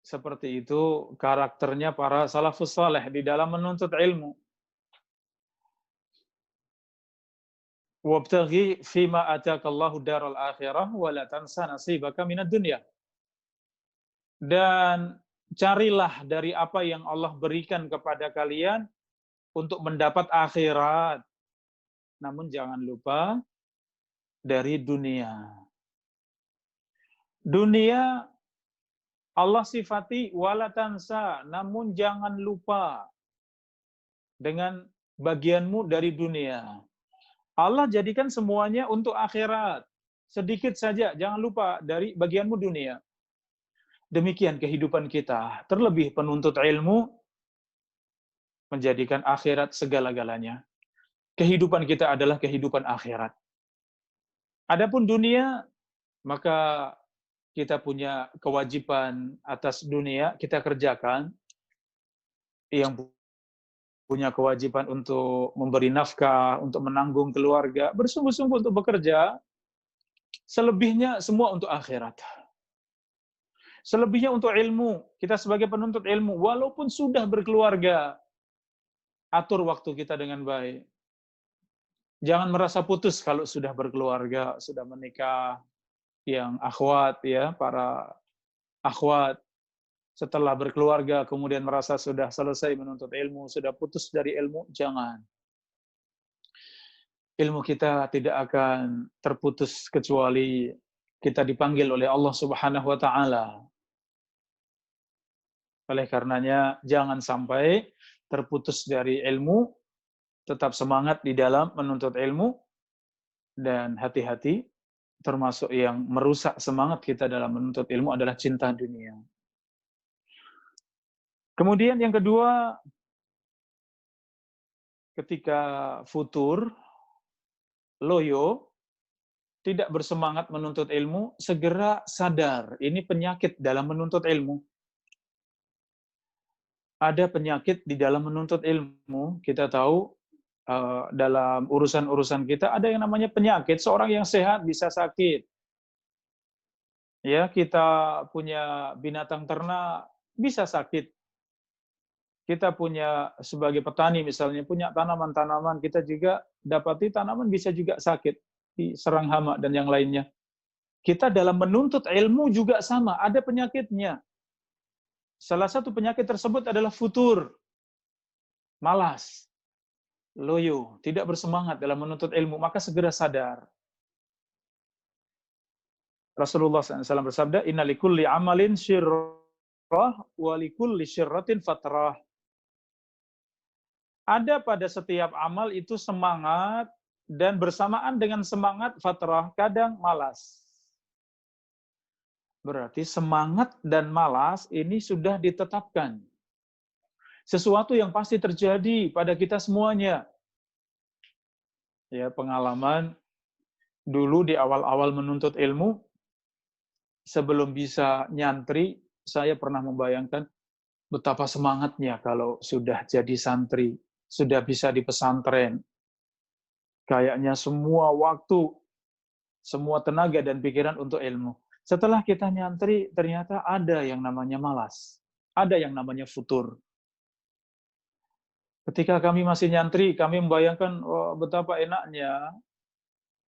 Seperti itu karakternya para salafus saleh di dalam menuntut ilmu. Wabtaghi fima atakallahu daral akhirah wa la tansa nasibaka minad dunya. Dan carilah dari apa yang Allah berikan kepada kalian untuk mendapat akhirat. Namun jangan lupa dari dunia. Dunia Allah sifati wala tansa, namun jangan lupa dengan bagianmu dari dunia. Allah jadikan semuanya untuk akhirat. Sedikit saja, jangan lupa dari bagianmu dunia. Demikian kehidupan kita. Terlebih penuntut ilmu menjadikan akhirat segala-galanya. Kehidupan kita adalah kehidupan akhirat. Adapun dunia, maka kita punya kewajiban atas dunia, kita kerjakan. Yang punya kewajiban untuk memberi nafkah, untuk menanggung keluarga, bersungguh-sungguh untuk bekerja, selebihnya semua untuk akhirat. Selebihnya untuk ilmu. Kita sebagai penuntut ilmu, walaupun sudah berkeluarga, atur waktu kita dengan baik. Jangan merasa putus kalau sudah berkeluarga, sudah menikah. Yang akhwat, ya, para akhwat, setelah berkeluarga, kemudian merasa sudah selesai menuntut ilmu, sudah putus dari ilmu, jangan. Ilmu kita tidak akan terputus kecuali kita dipanggil oleh Allah Subhanahu wa taala. Oleh karenanya jangan sampai terputus dari ilmu, tetap semangat di dalam menuntut ilmu dan hati-hati termasuk yang merusak semangat kita dalam menuntut ilmu adalah cinta dunia. Kemudian yang kedua, ketika futur, loyo, tidak bersemangat menuntut ilmu, segera sadar. Ini penyakit dalam menuntut ilmu. Ada penyakit di dalam menuntut ilmu. Kita tahu dalam urusan-urusan kita ada yang namanya penyakit. Seorang yang sehat bisa sakit. Ya, kita punya binatang ternak bisa sakit. Kita punya sebagai petani misalnya punya tanaman-tanaman, kita juga dapati tanaman bisa juga sakit, diserang hama dan yang lainnya. Kita dalam menuntut ilmu juga sama, ada penyakitnya. Salah satu penyakit tersebut adalah futur, malas, loyo, tidak bersemangat dalam menuntut ilmu, maka segera sadar. Rasulullah SAW bersabda, "Inna likulli amalin syirrah wa likulli syirratin fatrah." Ada pada setiap amal itu semangat, dan bersamaan dengan semangat fatrah, kadang malas. Berarti semangat dan malas ini sudah ditetapkan. Sesuatu yang pasti terjadi pada kita semuanya. Ya, pengalaman dulu di awal-awal menuntut ilmu, sebelum bisa nyantri, saya pernah membayangkan betapa semangatnya kalau sudah jadi santri, sudah bisa di pesantren. Kayaknya semua waktu, semua tenaga dan pikiran untuk ilmu. Setelah kita nyantri, ternyata ada yang namanya malas. Ada yang namanya futur. Ketika kami masih nyantri, kami membayangkan betapa enaknya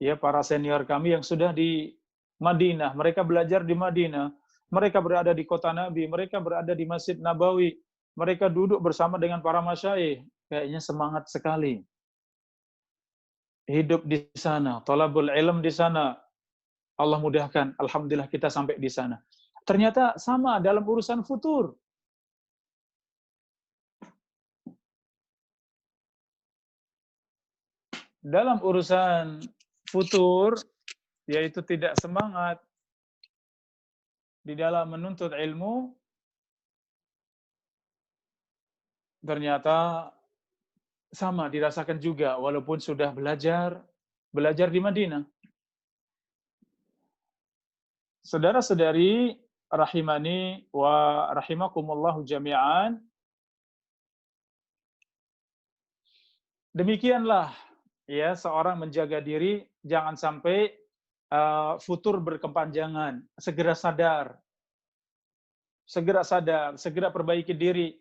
ya para senior kami yang sudah di Madinah. Mereka belajar di Madinah. Mereka berada di kota Nabi. Mereka berada di Masjid Nabawi. Mereka duduk bersama dengan para masyaikh. Kayaknya semangat sekali. Hidup di sana, thalabul ilm di sana. Allah mudahkan, alhamdulillah kita sampai di sana. Ternyata sama dalam urusan futur. Dalam urusan futur, yaitu tidak semangat di dalam menuntut ilmu, ternyata sama dirasakan juga walaupun sudah belajar di Madinah. Saudara-saudari rahimani wa rahimakumullahu jami'an, demikianlah ya seorang menjaga diri jangan sampai futur berkepanjangan, segera sadar, segera perbaiki diri,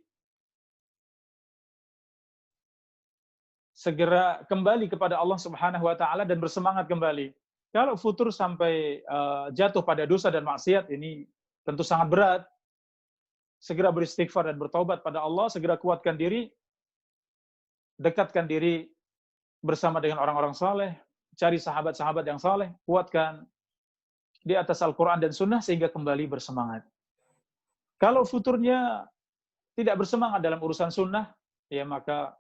segera kembali kepada Allah Subhanahu wa taala dan bersemangat kembali. Kalau futur sampai jatuh pada dosa dan maksiat, ini tentu sangat berat. Segera beristighfar dan bertaubat pada Allah, segera kuatkan diri, dekatkan diri bersama dengan orang-orang saleh, cari sahabat-sahabat yang saleh, kuatkan di atas Al-Quran dan Sunnah sehingga kembali bersemangat. Kalau futurnya tidak bersemangat dalam urusan sunnah, ya maka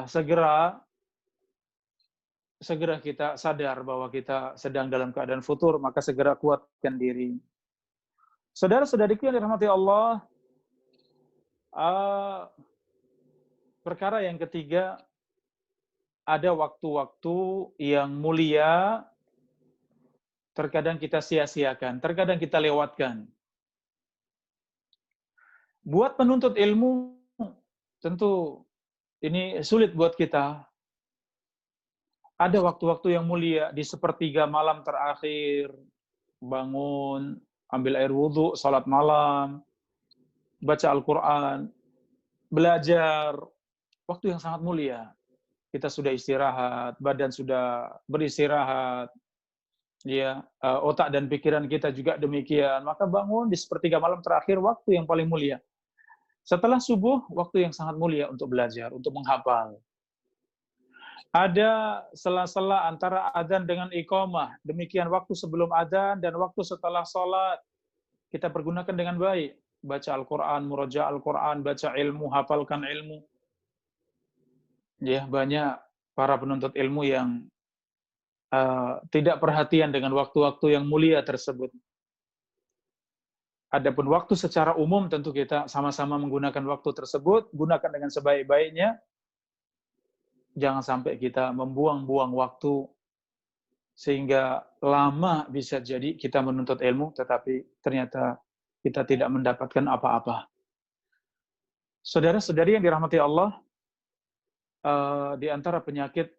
segera kita sadar bahwa kita sedang dalam keadaan futur, maka segera kuatkan diri. Saudara-saudariku yang dirahmati Allah, perkara yang ketiga, ada waktu-waktu yang mulia, terkadang kita sia-siakan, terkadang kita lewatkan. Buat penuntut ilmu, tentu ini sulit buat kita. Ada waktu-waktu yang mulia di sepertiga malam terakhir, bangun, ambil air wudhu, salat malam, baca Al-Quran, belajar, waktu yang sangat mulia. Kita sudah istirahat, badan sudah beristirahat, ya, otak dan pikiran kita juga demikian. Maka bangun di sepertiga malam terakhir, waktu yang paling mulia. Setelah subuh, waktu yang sangat mulia untuk belajar, untuk menghafal. Ada sela-sela antara adzan dengan iqamah. Demikian waktu sebelum adzan dan waktu setelah sholat. Kita pergunakan dengan baik. Baca Al-Quran, muraja' Al-Quran, baca ilmu, hafalkan ilmu. Ya, banyak para penuntut ilmu yang tidak perhatian dengan waktu-waktu yang mulia tersebut. Adapun waktu secara umum tentu kita sama-sama menggunakan waktu tersebut, gunakan dengan sebaik-baiknya. Jangan sampai kita membuang-buang waktu sehingga lama bisa jadi kita menuntut ilmu tetapi ternyata kita tidak mendapatkan apa-apa. Saudara-saudari yang dirahmati Allah, di antara penyakit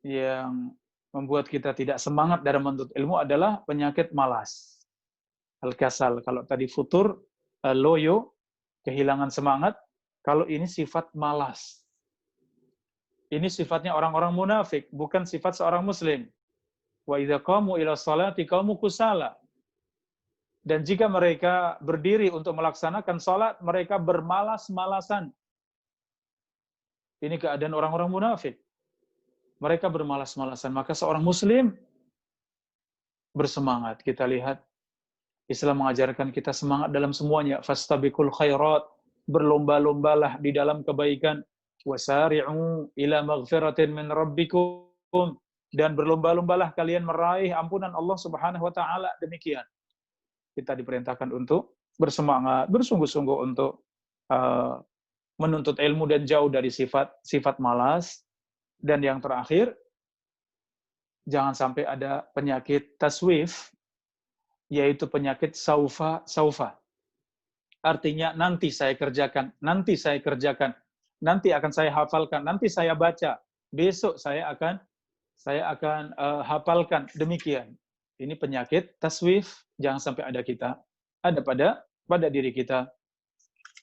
yang membuat kita tidak semangat dalam menuntut ilmu adalah penyakit malas. Al-kasal. Kalau tadi futur, loyo, kehilangan semangat. Kalau ini sifat malas. Ini sifatnya orang-orang munafik, bukan sifat seorang muslim. Wa idza qamu ila sholati qamu kusala. Dan jika mereka berdiri untuk melaksanakan salat, mereka bermalas-malasan. Ini keadaan orang-orang munafik. Mereka bermalas-malasan. Maka seorang muslim bersemangat. Kita lihat Islam mengajarkan kita semangat dalam semuanya. Fastabiqul khairat. Berlomba-lombalah di dalam kebaikan. Wasari'u ila maghfiratin min rabbikum. Dan berlomba-lombalah kalian meraih ampunan Allah Subhanahu wa taala. Demikian. Kita diperintahkan untuk bersemangat, bersungguh-sungguh untuk menuntut ilmu dan jauh dari sifat malas. Dan yang terakhir, jangan sampai ada penyakit taswif, yaitu penyakit saufa. Artinya nanti saya kerjakan, nanti akan saya hafalkan, nanti saya baca, besok saya akan hafalkan. Demikian. Ini penyakit taswif, jangan sampai ada pada diri kita.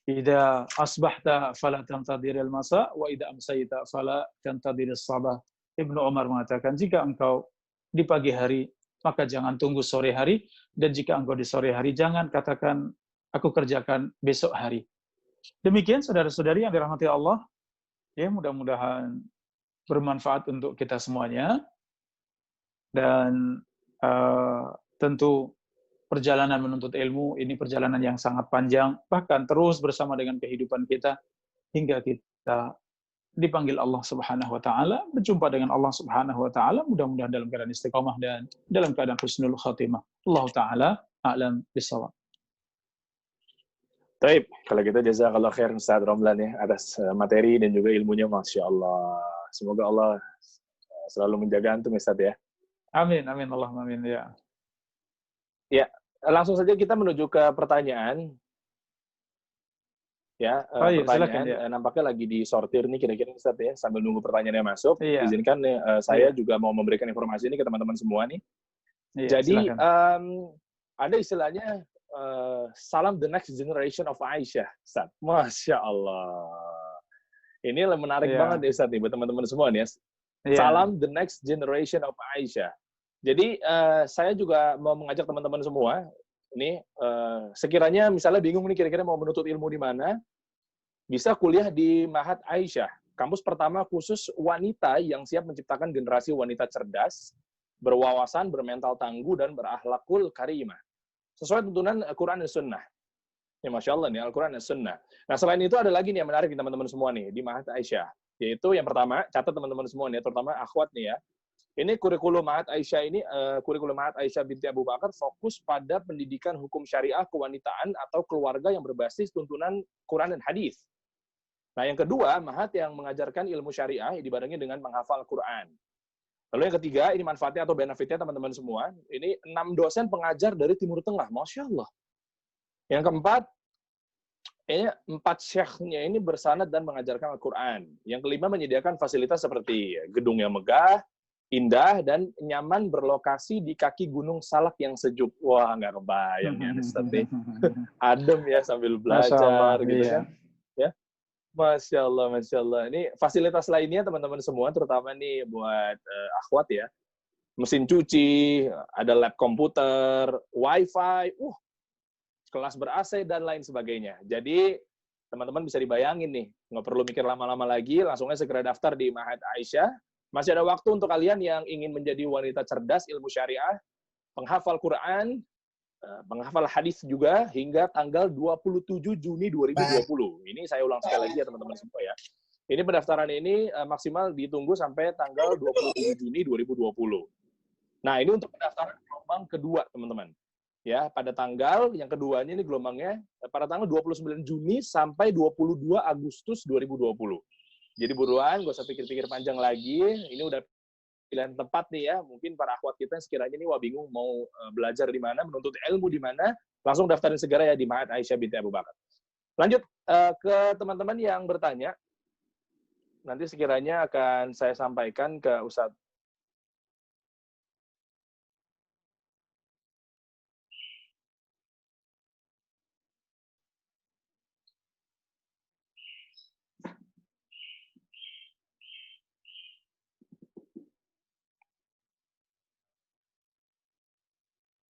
Idza asbahta fala tantadiril masa wa idza amsayta fala tantadiril sabah. Ibnu Umar mengatakan, jika engkau di pagi hari, maka jangan tunggu sore hari, dan jika engkau di sore hari, jangan katakan aku kerjakan besok hari. Demikian saudara-saudari yang dirahmati Allah, ya mudah-mudahan bermanfaat untuk kita semuanya. Dan tentu perjalanan menuntut ilmu ini perjalanan yang sangat panjang, bahkan terus bersama dengan kehidupan kita hingga kita dipanggil Allah Subhanahu wa taala, berjumpa dengan Allah Subhanahu wa taala, mudah-mudahan dalam keadaan istiqamah dan dalam keadaan husnul khatimah. Allah taala a'lam bishawab. Baik, kalau gitu jazakallah khair Ustaz Romlan ya atas materi dan juga ilmunya, Masya Allah. Semoga Allah selalu menjaga antum Ustaz ya. Amin, amin, Allahumma amin ya. Ya, langsung saja kita menuju ke pertanyaan. Ya, Baik, pertanyaan silakan, ya. Nampaknya lagi disortir nih kira-kira Ustaz ya, sambil nunggu pertanyaannya masuk. Iya. Izinkan saya juga mau memberikan informasi ini ke teman-teman semua nih. Iya, Jadi silakan. ada istilahnya salam the next generation of Aisyah, Ustaz. Masya Allah. Ini menarik banget ya Ustaz nih buat teman-teman semua nih. Iya. Salam the next generation of Aisyah. Jadi saya juga mau mengajak teman-teman semua, ini sekiranya misalnya bingung nih kira-kira mau menuntut ilmu di mana, bisa kuliah di Ma'had Aisyah, kampus pertama khusus wanita yang siap menciptakan generasi wanita cerdas, berwawasan, bermental tangguh, dan berakhlakul karimah. Sesuai tuntunan Al-Quran dan Sunnah. Ya Masya Allah nih, Al-Quran dan Sunnah. Nah selain itu ada lagi nih yang menarik teman-teman semua nih, di Ma'had Aisyah. Yaitu yang pertama, catat teman-teman semua nih, terutama akhwat nih ya. Ini kurikulum Ma'had Aisyah ini, kurikulum Ma'had Aisyah binti Abu Bakar fokus pada pendidikan hukum syariah kewanitaan atau keluarga yang berbasis tuntunan Quran dan hadis. Nah, yang kedua, Ma'had yang mengajarkan ilmu syariah dibarengi dengan menghafal Quran. Lalu yang ketiga, ini manfaatnya atau benefitnya teman-teman semua, ini 6 dosen pengajar dari Timur Tengah, Masya Allah. Yang keempat, ini 4 syekhnya ini bersanad dan mengajarkan Al-Quran. Yang kelima, menyediakan fasilitas seperti gedung yang megah, indah, dan nyaman berlokasi di kaki Gunung Salak yang sejuk. Wah, nggak kebayang ya, Ustaz nih. Adem ya sambil belajar, gitu kan. Ya, Masya Allah, Masya Allah. Ini fasilitas lainnya teman-teman semua, terutama nih buat akhwat ya. Mesin cuci, ada lab komputer, wifi, kelas ber-AC, dan lain sebagainya. Jadi, teman-teman bisa dibayangin nih, nggak perlu mikir lama-lama lagi, langsung aja segera daftar di Ma'had Aisyah. Masih ada waktu untuk kalian yang ingin menjadi wanita cerdas ilmu syariah, penghafal Quran, penghafal hadis juga, hingga tanggal 27 Juni 2020. Ini saya ulang sekali lagi ya teman-teman semua ya. Ini pendaftaran ini maksimal ditunggu sampai tanggal 27 Juni 2020. Nah, ini untuk pendaftaran gelombang kedua, teman-teman. Ya, pada tanggal yang keduanya ini gelombangnya pada tanggal 29 Juni sampai 22 Agustus 2020. Jadi buruan, gak usah pikir-pikir panjang lagi. Ini udah pilihan tepat nih ya. Mungkin para akhwat kita yang sekiranya ini wah bingung mau belajar di mana, menuntut ilmu di mana, langsung daftarin segera ya di Ma'had Aisyah binti Abu Bakar. Lanjut ke teman-teman yang bertanya. Nanti sekiranya akan saya sampaikan ke Ustadz.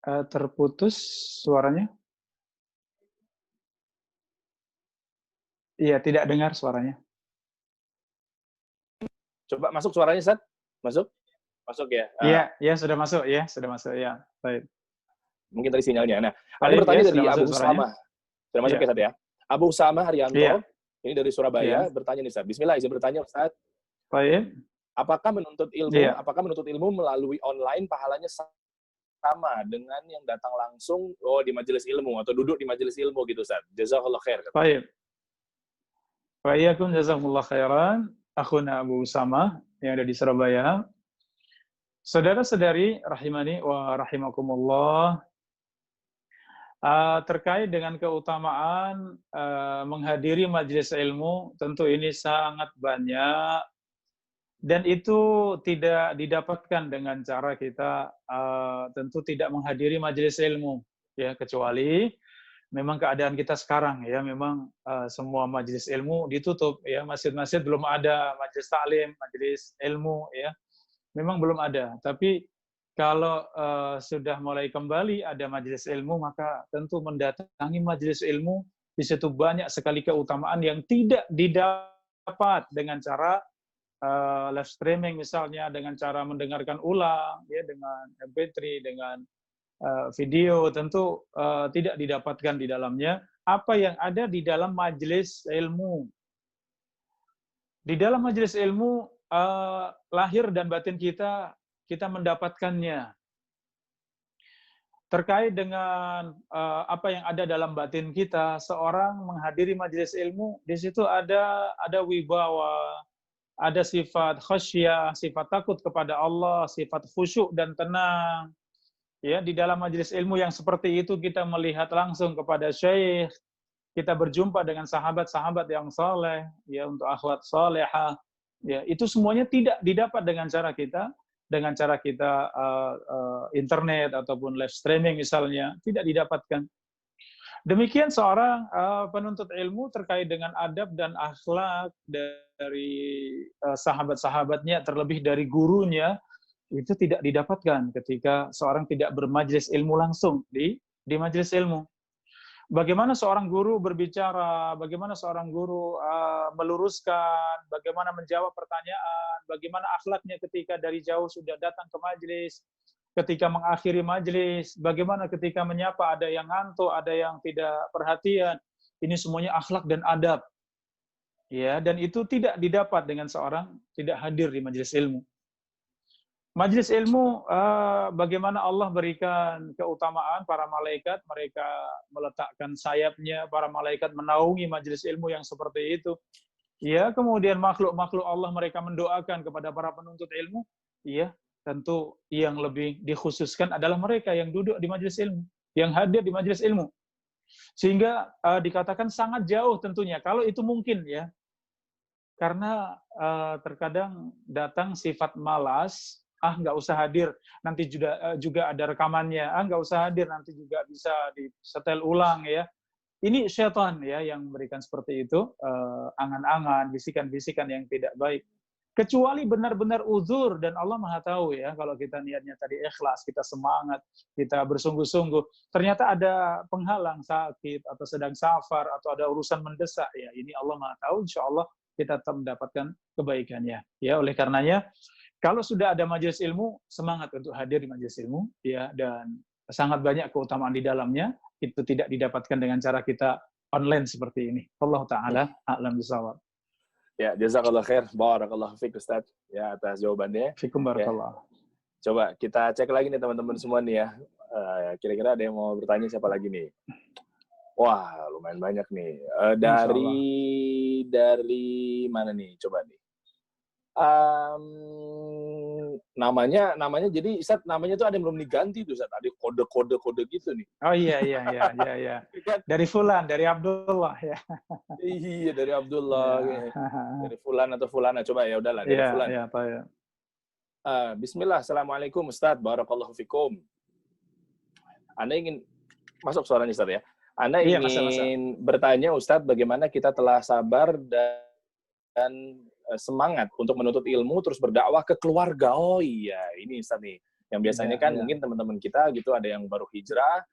Terputus suaranya? Iya, tidak dengar suaranya. Coba masuk suaranya, Ustaz? Masuk? Masuk ya? Iya, ya sudah masuk ya, sudah masuk ya. Baik. Mungkin tadi sinyalnya. Nah, ada Baik, bertanya ya, dari Abu suaranya. Usama. Sudah masuk ya, Ustaz ya? Abu Usama Haryanto, ini dari Surabaya, bertanya nih, Ustaz. Bismillah, izin bertanya, Ustaz. Baik. Apakah menuntut ilmu melalui online pahalanya sama dengan yang datang langsung di majelis ilmu atau duduk di majelis ilmu gitu, Ustaz? Jazakallah khair. Baik. Wa iyyakum jazakumullah khairan. Akhuna Abu Usama yang ada di Surabaya. Saudara-saudari rahimani wa rahimakumullah, terkait dengan keutamaan menghadiri majelis ilmu, tentu ini sangat banyak dan itu tidak didapatkan dengan cara kita tentu tidak menghadiri majelis ilmu ya, kecuali memang keadaan kita sekarang ya, memang semua majelis ilmu ditutup ya, masjid-masjid belum ada majelis taklim, majelis ilmu ya, memang belum ada. Tapi kalau sudah mulai kembali ada majelis ilmu, maka tentu mendatangi majelis ilmu, di situ banyak sekali keutamaan yang tidak didapat dengan cara live streaming misalnya, dengan cara mendengarkan ulang ya, dengan MP3, dengan video, tentu tidak didapatkan di dalamnya apa yang ada di dalam majelis ilmu. Di dalam majelis ilmu, lahir dan batin kita mendapatkannya. Terkait dengan apa yang ada dalam batin kita, seorang menghadiri majelis ilmu, di situ ada wibawa, ada sifat khasyah, sifat takut kepada Allah, sifat khusyuk dan tenang. Ya, di dalam majelis ilmu yang seperti itu kita melihat langsung kepada syekh, kita berjumpa dengan sahabat-sahabat yang saleh, ya, untuk akhlak salehah. Ya, itu semuanya tidak didapat dengan cara kita internet ataupun live streaming misalnya, tidak didapatkan. Demikian seorang penuntut ilmu terkait dengan adab dan akhlak dari sahabat-sahabatnya, terlebih dari gurunya, itu tidak didapatkan ketika seorang tidak bermajelis ilmu langsung di majelis ilmu. Bagaimana seorang guru berbicara, bagaimana seorang guru meluruskan, bagaimana menjawab pertanyaan, bagaimana akhlaknya ketika dari jauh sudah datang ke majelis, ketika mengakhiri majelis, bagaimana ketika menyapa, ada yang ngantuk, ada yang tidak perhatian. Ini semuanya akhlak dan adab. Ya, dan itu tidak didapat dengan seorang tidak hadir di majelis ilmu. Majelis ilmu, bagaimana Allah berikan keutamaan para malaikat, mereka meletakkan sayapnya, para malaikat menaungi majelis ilmu yang seperti itu. Ya, kemudian makhluk-makhluk Allah mereka mendoakan kepada para penuntut ilmu. Ya, tentu yang lebih dikhususkan adalah mereka yang duduk di majelis ilmu, yang hadir di majelis ilmu. Sehingga dikatakan sangat jauh tentunya, kalau itu mungkin ya. Karena terkadang datang sifat malas, nggak usah hadir, nanti juga ada rekamannya, nggak usah hadir, nanti juga bisa disetel ulang ya. Ini syaitan ya yang memberikan seperti itu, angan-angan, bisikan-bisikan yang tidak baik. Kecuali benar-benar uzur, dan Allah Maha tahu ya, kalau kita niatnya tadi ikhlas, kita semangat, kita bersungguh-sungguh, ternyata ada penghalang, sakit, atau sedang safar, atau ada urusan mendesak, ya ini Allah Maha tahu, insya Allah kita tetap mendapatkan kebaikannya. Ya, oleh karenanya, kalau sudah ada majelis ilmu, semangat untuk hadir di majelis ilmu, ya, dan sangat banyak keutamaan di dalamnya. Itu tidak didapatkan dengan cara kita online seperti ini. Allah Ta'ala a'lam bishawab. Ya, jazakallah khair, barakallahu fiik Ustaz, ya, atas jawabannya. Fikum barakallah. Ya. Coba kita cek lagi nih teman-teman semua nih ya. Kira-kira ada yang mau bertanya siapa lagi nih? Wah, lumayan banyak nih. Dari mana nih? Coba nih. Namanya jadi Ustaz, namanya tuh ada yang belum diganti tuh Ustaz, ada kode gitu nih. Oh iya. Dari Fulan, dari Abdullah ya. Iya, dari Abdullah. Ya. Dari Fulan atau Fulana, coba ya udahlah dari Fulan. Iya, ya. Bismillah, Assalamualaikum Ustaz, barakallahu fikum. Anda ingin masuk suaranya Ustaz ya? Anda ingin bertanya Ustaz, bagaimana kita telah sabar dan semangat untuk menuntut ilmu terus berdakwah ke keluarga. Oh iya, ini Ustaz nih. Yang biasanya kan mungkin teman-teman kita gitu ada yang baru hijrah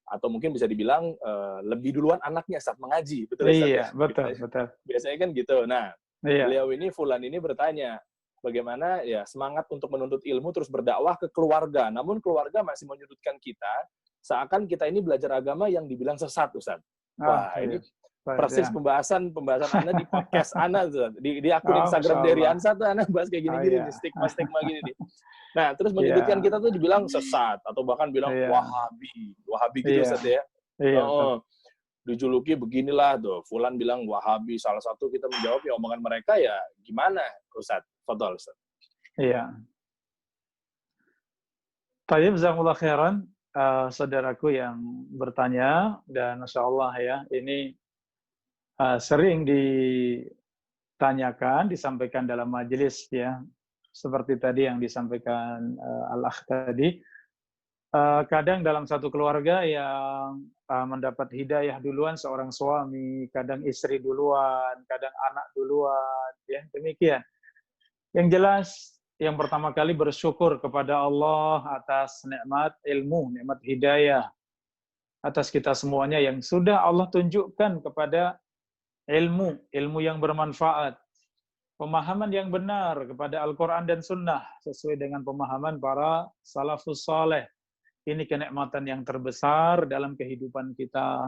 atau mungkin bisa dibilang lebih duluan anaknya saat mengaji, betul Ustaz? Iya, betul. Biasanya kan gitu. Nah, beliau ini Fulan ini bertanya, bagaimana ya semangat untuk menuntut ilmu terus berdakwah ke keluarga, namun keluarga masih menyudutkan kita seakan kita ini belajar agama yang dibilang sesat, Ustaz. Wah, ini persis pembahasan Anda di podcast Anda, di akun Instagram dari Ansa tuh Anda bahas kayak gini-gini, stigma gini nih. Nah, terus menyudutkan kita tuh dibilang sesat atau bahkan bilang Wahabi gitu Ustaz ya. Dijuluki beginilah tuh, Fulan bilang Wahabi, salah satu kita menjawab ya omongan mereka ya gimana Ustaz? Fadhal Ustaz. Iya. Tayyib, jazakumullah khairan, saudaraku yang bertanya, dan Masya Allah ya, ini sering ditanyakan, disampaikan dalam majelis ya, seperti tadi yang disampaikan Al-Akh tadi. Kadang dalam satu keluarga yang mendapat hidayah duluan seorang suami, kadang istri duluan, kadang anak duluan, ya demikian. Yang jelas, yang pertama kali bersyukur kepada Allah atas nikmat ilmu, nikmat hidayah atas kita semuanya yang sudah Allah tunjukkan kepada ilmu yang bermanfaat, pemahaman yang benar kepada Al-Quran dan Sunnah sesuai dengan pemahaman para salafus saleh. Ini kenikmatan yang terbesar dalam kehidupan kita.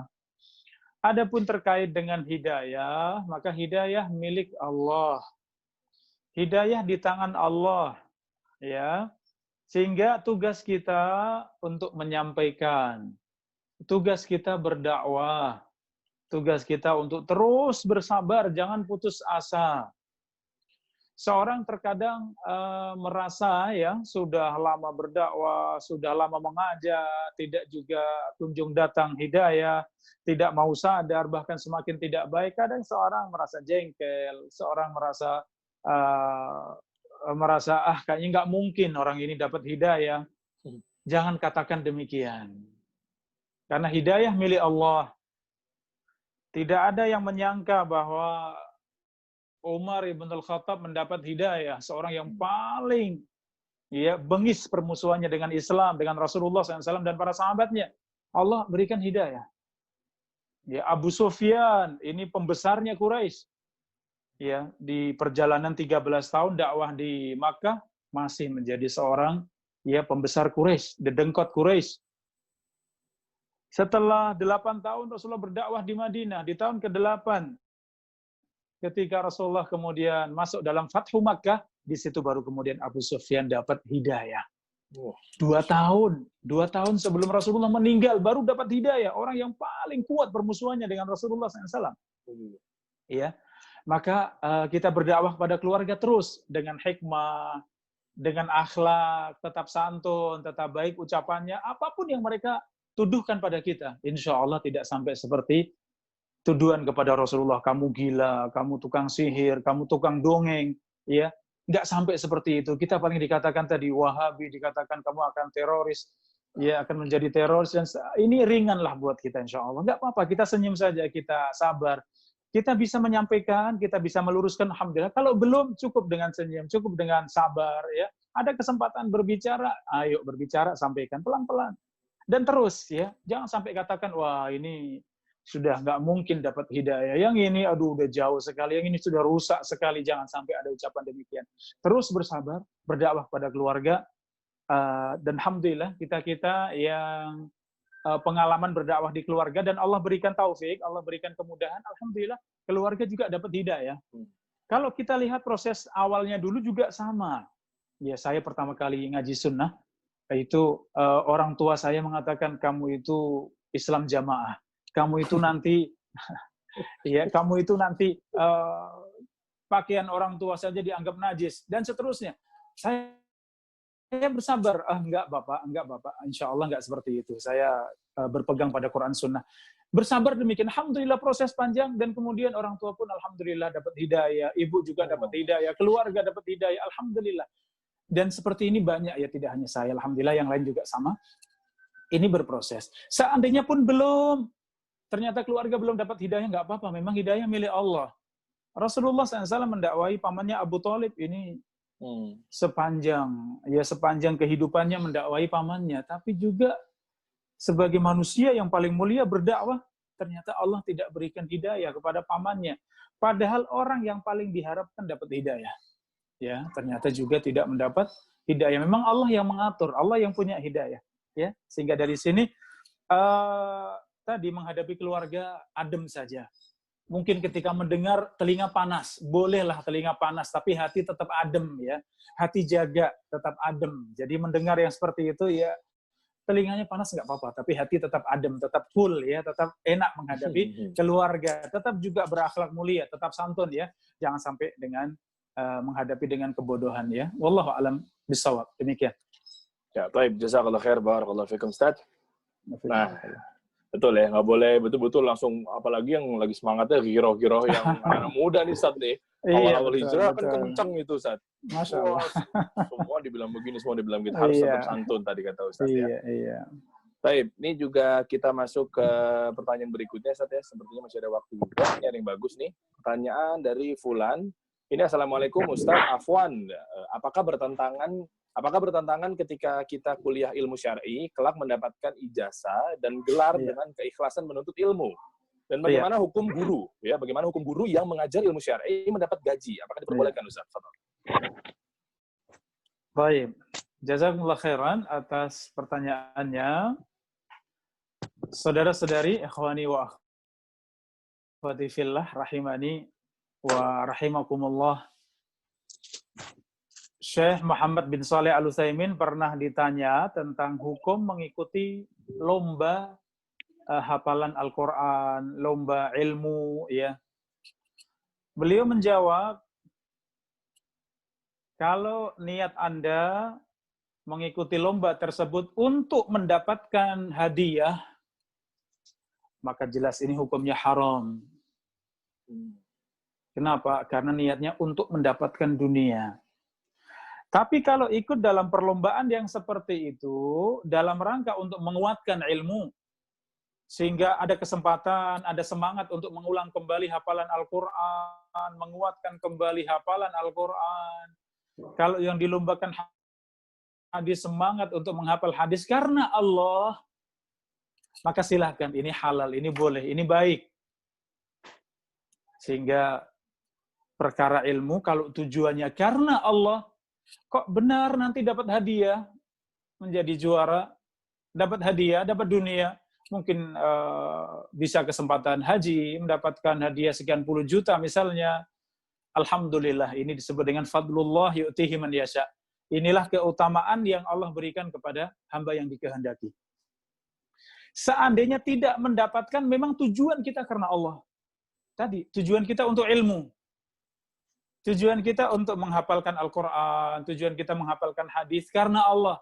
Adapun terkait dengan hidayah, maka hidayah milik Allah. Hidayah di tangan Allah, ya. Sehingga tugas kita untuk menyampaikan, tugas kita berdakwah, tugas kita untuk terus bersabar, jangan putus asa. Seorang terkadang merasa ya sudah lama berdakwah, sudah lama mengajar, tidak juga kunjung datang hidayah, tidak mau sadar, bahkan semakin tidak baik. Kadang seorang merasa jengkel, seorang merasa kayaknya nggak mungkin orang ini dapat hidayah. Jangan katakan demikian, karena hidayah milik Allah. Tidak ada yang menyangka bahwa Umar ibn al-Khattab mendapat hidayah, seorang yang paling bengis permusuhannya dengan Islam, dengan Rasulullah SAW dan para sahabatnya. Allah berikan hidayah. Ya, Abu Sufyan, ini pembesarnya Quraisy. Ya, di perjalanan 13 tahun dakwah di Makkah masih menjadi seorang pembesar Quraisy, dedengkot Quraisy. Setelah 8 tahun Rasulullah berdakwah di Madinah, di tahun ke-8 ketika Rasulullah kemudian masuk dalam Fathu Makkah, di situ baru kemudian Abu Sufyan dapat hidayah. 2 tahun sebelum Rasulullah meninggal baru dapat hidayah. Orang yang paling kuat permusuhannya dengan Rasulullah SAW. Ya, maka kita berdakwah pada keluarga terus dengan hikmah, dengan akhlak, tetap santun, tetap baik ucapannya. Apapun yang mereka tuduhkan pada kita, insya Allah tidak sampai seperti tuduhan kepada Rasulullah, kamu gila, kamu tukang sihir, kamu tukang dongeng, ya, nggak sampai seperti itu. Kita paling dikatakan tadi Wahabi, dikatakan kamu akan teroris, ya akan menjadi teroris, dan ini ringan lah buat kita insya Allah. Nggak apa-apa, kita senyum saja, kita sabar. Kita bisa menyampaikan, kita bisa meluruskan, alhamdulillah. Kalau belum, cukup dengan senyum, cukup dengan sabar, ya. Ada kesempatan berbicara, ayo berbicara, sampaikan pelan-pelan. Dan terus, ya, jangan sampai katakan, wah ini sudah nggak mungkin dapat hidayah. Yang ini, aduh udah jauh sekali. Yang ini sudah rusak sekali. Jangan sampai ada ucapan demikian. Terus bersabar, berdakwah pada keluarga. Dan alhamdulillah kita yang pengalaman berdakwah di keluarga dan Allah berikan taufik, Allah berikan kemudahan. Alhamdulillah keluarga juga dapat hidayah. Kalau kita lihat proses awalnya dulu juga sama. Ya saya pertama kali ngaji sunnah, itu orang tua saya mengatakan kamu itu Islam jamaah. Kamu itu nanti kamu itu nanti pakaian orang tua saja dianggap najis dan seterusnya. Saya bersabar, enggak Bapak, insya Allah enggak seperti itu. Saya berpegang pada Quran Sunnah. Bersabar demikian, alhamdulillah proses panjang dan kemudian orang tua pun alhamdulillah dapat hidayah, ibu juga dapat hidayah, keluarga dapat hidayah, alhamdulillah. Dan seperti ini banyak ya, tidak hanya saya, alhamdulillah yang lain juga sama. Ini berproses. Seandainya pun belum, ternyata keluarga belum dapat hidayah, nggak apa-apa. Memang hidayah milik Allah. Rasulullah SAW mendakwai pamannya Abu Thalib ini sepanjang kehidupannya mendakwai pamannya. Tapi juga sebagai manusia yang paling mulia berdakwah, ternyata Allah tidak berikan hidayah kepada pamannya. Padahal orang yang paling diharapkan dapat hidayah. Ya, ternyata juga tidak mendapat hidayah. Memang Allah yang mengatur, Allah yang punya hidayah. Ya, sehingga dari sini tadi menghadapi keluarga adem saja. Mungkin ketika mendengar telinga panas, bolehlah telinga panas, tapi hati tetap adem ya. Hati jaga, tetap adem. Jadi mendengar yang seperti itu ya telinganya panas nggak apa-apa, tapi hati tetap adem, tetap cool ya, tetap enak menghadapi keluarga, tetap juga berakhlak mulia, tetap santun ya. Jangan sampai dengan menghadapi dengan kebodohan ya. Wallahu a'lam bishawab. Demikian. Ya, baik. Jazakallah khair, barakallahu fikum, Ustaz. Nah, betul ya, nggak boleh betul-betul langsung, apalagi yang lagi semangatnya giroh-giroh yang anak muda nih, Ustaz nih. Awal-awal hijrah kan kenceng itu, Ustaz. Masya Allah. Semua dibilang begini, semua dibilang gitu. Harus tetap santun tadi kata Ustaz ya. Iya. Baik, ini juga kita masuk ke pertanyaan berikutnya, Ustaz ya. Sepertinya masih ada waktu juga. Ini ada yang bagus nih. Pertanyaan dari Fulan. Ini, Assalamualaikum Ustaz, Afwan. Apakah bertentangan ketika kita kuliah ilmu syar'i, kelak mendapatkan ijazah dan gelar dengan keikhlasan menuntut ilmu? Dan bagaimana hukum guru? Ya, bagaimana hukum guru yang mengajar ilmu syar'i mendapat gaji? Apakah diperbolehkan, Ustaz? Baik. Jazakumullah khairan atas pertanyaannya. Saudara-saudari, ikhwani wa akhwati fillah, rahimani wa rahimakumullah. Syekh Muhammad bin Shalih Al-Utsaimin pernah ditanya tentang hukum mengikuti lomba hafalan Al-Quran, lomba ilmu, ya. Beliau menjawab, kalau niat Anda mengikuti lomba tersebut untuk mendapatkan hadiah, maka jelas ini hukumnya haram. Kenapa? Karena niatnya untuk mendapatkan dunia. Tapi kalau ikut dalam perlombaan yang seperti itu, dalam rangka untuk menguatkan ilmu, sehingga ada kesempatan, ada semangat untuk mengulang kembali hafalan Al-Quran, menguatkan kembali hafalan Al-Quran. Kalau yang dilombakan hadis, semangat untuk menghafal hadis karena Allah, maka silahkan, ini halal, ini boleh, ini baik. Sehingga perkara ilmu, kalau tujuannya karena Allah, kok benar nanti dapat hadiah, menjadi juara, dapat hadiah, dapat dunia, mungkin bisa kesempatan haji, mendapatkan hadiah sekian puluh juta misalnya. Alhamdulillah, ini disebut dengan fadlullah yu'tihi man yasha. Inilah keutamaan yang Allah berikan kepada hamba yang dikehendaki. Seandainya tidak mendapatkan, memang tujuan kita karena Allah. Tadi, tujuan kita untuk ilmu. Tujuan kita untuk menghafalkan Al-Quran, tujuan kita menghafalkan hadis karena Allah.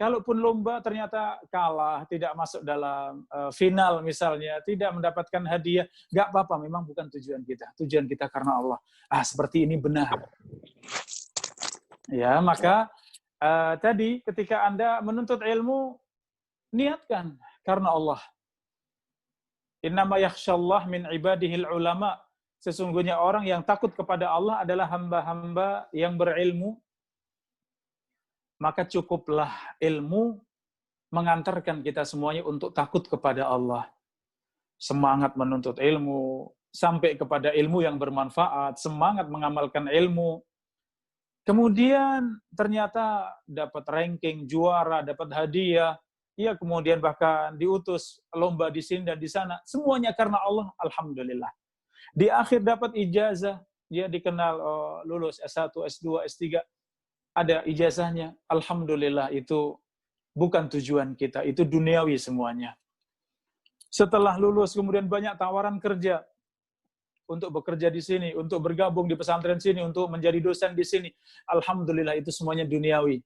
Kalaupun lomba ternyata kalah, tidak masuk dalam final misalnya, tidak mendapatkan hadiah, nggak apa-apa, memang bukan tujuan kita. Tujuan kita karena Allah. Seperti ini benar. Ya, maka tadi ketika Anda menuntut ilmu, niatkan karena Allah. Innama yakhshallah min ibadihil ulama. Sesungguhnya orang yang takut kepada Allah adalah hamba-hamba yang berilmu. Maka cukuplah ilmu mengantarkan kita semuanya untuk takut kepada Allah. Semangat menuntut ilmu, sampai kepada ilmu yang bermanfaat, semangat mengamalkan ilmu. Kemudian ternyata dapat ranking, juara, dapat hadiah, ya kemudian bahkan diutus lomba di sini dan di sana. Semuanya karena Allah, alhamdulillah. Di akhir dapat ijazah, dia dikenal lulus S1, S2, S3, ada ijazahnya. Alhamdulillah, itu bukan tujuan kita, itu duniawi semuanya. Setelah lulus kemudian banyak tawaran kerja untuk bekerja di sini, untuk bergabung di pesantren sini, untuk menjadi dosen di sini. Alhamdulillah, itu semuanya duniawi.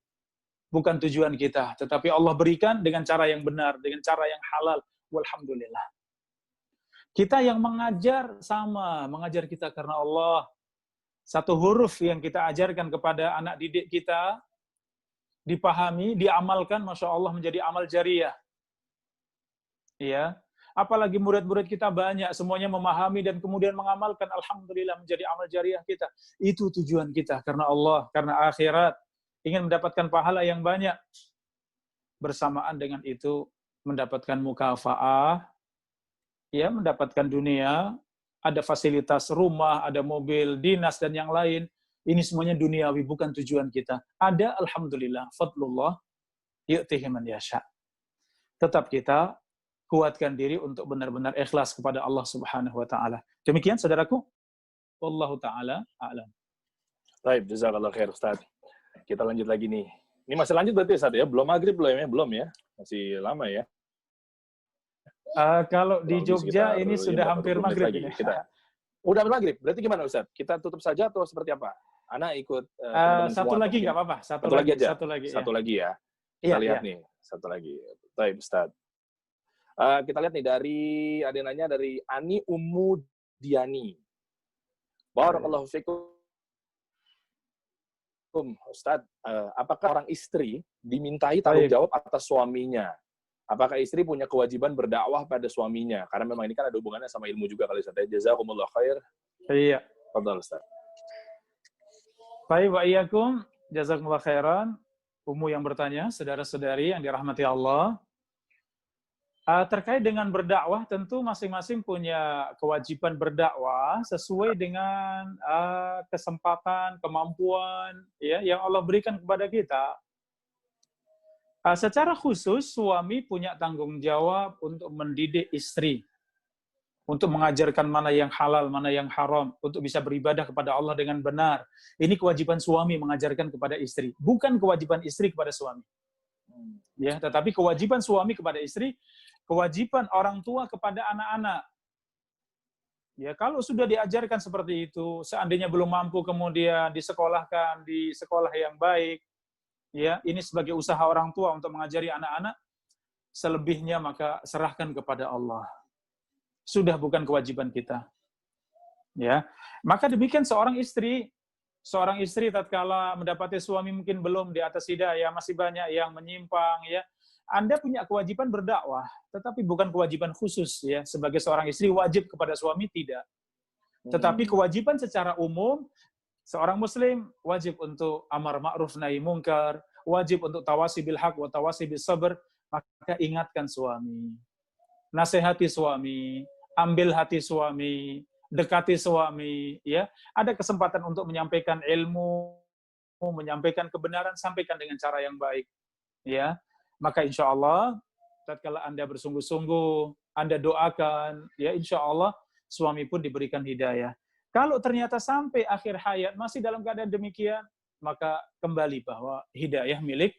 Bukan tujuan kita, tetapi Allah berikan dengan cara yang benar, dengan cara yang halal. Walhamdulillah. Kita yang mengajar sama, mengajar kita karena Allah. Satu huruf yang kita ajarkan kepada anak didik kita, dipahami, diamalkan, Masya Allah menjadi amal jariah. Ya, apalagi murid-murid kita banyak, semuanya memahami dan kemudian mengamalkan, alhamdulillah menjadi amal jariah kita. Itu tujuan kita, karena Allah, karena akhirat, ingin mendapatkan pahala yang banyak. Bersamaan dengan itu, mendapatkan mukafaah, ya, mendapatkan dunia, ada fasilitas rumah, ada mobil, dinas, dan yang lain. Ini semuanya duniawi, bukan tujuan kita. Ada, alhamdulillah, fadlullah, yu'tihi man yasha. Tetap kita kuatkan diri untuk benar-benar ikhlas kepada Allah Subhanahu wa taala. Demikian saudaraku, wallahu taala a'lam. Baik, jazakallah khair Ustaz. Kita lanjut lagi nih. Ini masih lanjut berarti Ustaz ya? Belum maghrib belum ya? Masih lama ya? Kalau di Jogja ini sudah hampir maghrib ini. Udah maghrib, berarti gimana Ustaz? Kita tutup saja atau seperti apa? Anak ikut satu lagi nggak apa-apa. Satu lagi aja. Satu lagi ya. Kita lihat nih, satu lagi. Baik Ustaz. Kita lihat nih ada yang nanya dari Ani Ummu Diani. Barakallahu fikum. Ustaz, apakah orang istri dimintai tanggung jawab atas suaminya? Apakah istri punya kewajiban berdakwah pada suaminya? Karena memang ini kan ada hubungannya sama ilmu juga kali Ustaz. Jazakumullah khair. Iya. Fadhal Ustaz. Baik, wa iyyakum. Jazakumullah khairan. Ummu yang bertanya, saudara-saudari yang dirahmati Allah. Terkait dengan berdakwah, tentu masing-masing punya kewajiban berdakwah sesuai dengan kesempatan, kemampuan ya yang Allah berikan kepada kita. Secara khusus, suami punya tanggung jawab untuk mendidik istri. untuk mengajarkan mana yang halal, mana yang haram, untuk bisa beribadah kepada Allah dengan benar. Ini kewajiban suami mengajarkan kepada istri, bukan kewajiban istri kepada suami. Ya, tetapi kewajiban suami kepada istri, kewajiban orang tua kepada anak-anak. Ya, kalau sudah diajarkan seperti itu, seandainya belum mampu kemudian disekolahkan di sekolah yang baik, ya, ini sebagai usaha orang tua untuk mengajari anak-anak, selebihnya maka serahkan kepada Allah. Sudah bukan kewajiban kita. Ya. Maka demikian seorang istri tatkala mendapati suami mungkin belum di atas hidayah, masih banyak yang menyimpang, ya. Anda punya kewajiban berdakwah, tetapi bukan kewajiban khusus, ya. Sebagai seorang istri wajib kepada suami tidak. Tetapi kewajiban secara umum, seorang muslim wajib untuk amar ma'ruf nahi mungkar, wajib untuk tawasi bil haq wa tawasi bis sabr, maka ingatkan suami. Nasihati suami, ambil hati suami, dekati suami, ya. Ada kesempatan untuk menyampaikan ilmu, menyampaikan kebenaran, sampaikan dengan cara yang baik, ya. Maka insya Allah, tatkala Anda bersungguh-sungguh, Anda doakan, ya insya Allah suami pun diberikan hidayah. Kalau ternyata sampai akhir hayat masih dalam keadaan demikian, maka kembali bahwa hidayah milik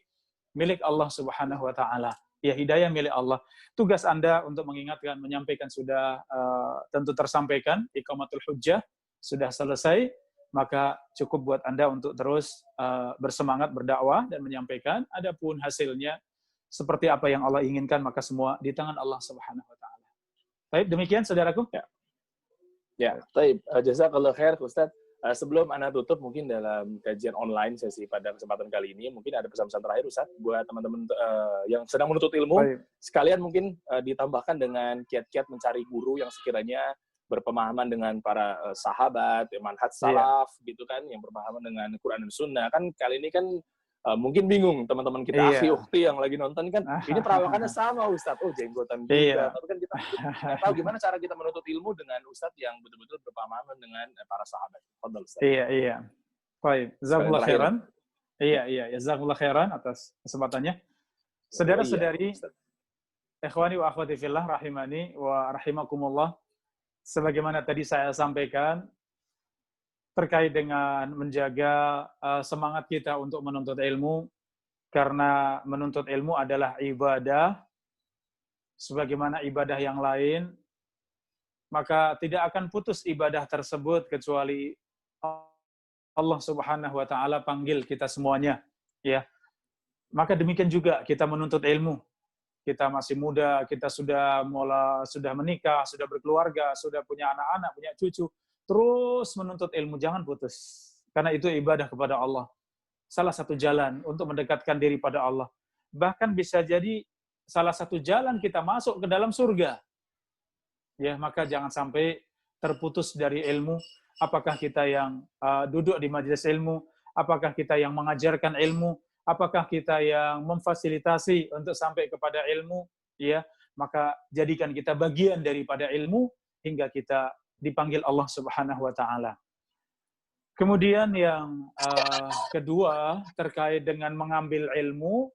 Allah Subhanahu wa taala. Ya, hidayah milik Allah. Tugas Anda untuk mengingatkan, menyampaikan sudah tentu tersampaikan, iqamatul hujjah sudah selesai, maka cukup buat Anda untuk terus bersemangat berdakwah dan menyampaikan. Adapun hasilnya seperti apa yang Allah inginkan, maka semua di tangan Allah Subhanahu wa taala. Baik, demikian saudaraku. Ya, baik. Jazakallah khair Ustaz. Sebelum Anda tutup mungkin dalam kajian online sesi pada kesempatan kali ini, mungkin ada pesan-pesan terakhir Ustaz buat teman-teman yang sedang menuntut ilmu. Baik. Sekalian mungkin ditambahkan dengan kiat-kiat mencari guru yang sekiranya berpemahaman dengan para sahabat, manhaj salaf, gitu kan, yang berpemahaman dengan Quran dan Sunnah. Kan kali ini kan mungkin bingung teman-teman kita, akhi ukhti yang lagi nonton kan, ini perawakannya sama Ustadz, oh jenggotan juga, tapi kan kita nggak tahu gimana cara kita menuntut ilmu dengan Ustadz yang betul-betul berpemahaman dengan para sahabat. Fadhal Ustadz. Iya. Baik, jazakumullah khairan. Iya, jazakumullah khairan atas kesempatannya. Saudara-saudari, ikhwani wa akhwati fillah rahimani wa rahimakumullah. Sebagaimana tadi saya sampaikan, terkait dengan menjaga semangat kita untuk menuntut ilmu, karena menuntut ilmu adalah ibadah, sebagaimana ibadah yang lain, maka tidak akan putus ibadah tersebut kecuali Allah Subhanahu wa taala panggil kita semuanya, ya. Maka demikian juga kita menuntut ilmu. Kita masih muda, kita sudah menikah, sudah berkeluarga, sudah punya anak-anak, punya cucu, terus menuntut ilmu, jangan putus. Karena itu ibadah kepada Allah. Salah satu jalan untuk mendekatkan diri pada Allah. Bahkan bisa jadi salah satu jalan kita masuk ke dalam surga. Ya, maka jangan sampai terputus dari ilmu. Apakah kita yang duduk di majelis ilmu, apakah kita yang mengajarkan ilmu, apakah kita yang memfasilitasi untuk sampai kepada ilmu, ya, maka jadikan kita bagian daripada ilmu hingga kita dipanggil Allah Subhanahu wa taala. Kemudian yang kedua terkait dengan mengambil ilmu.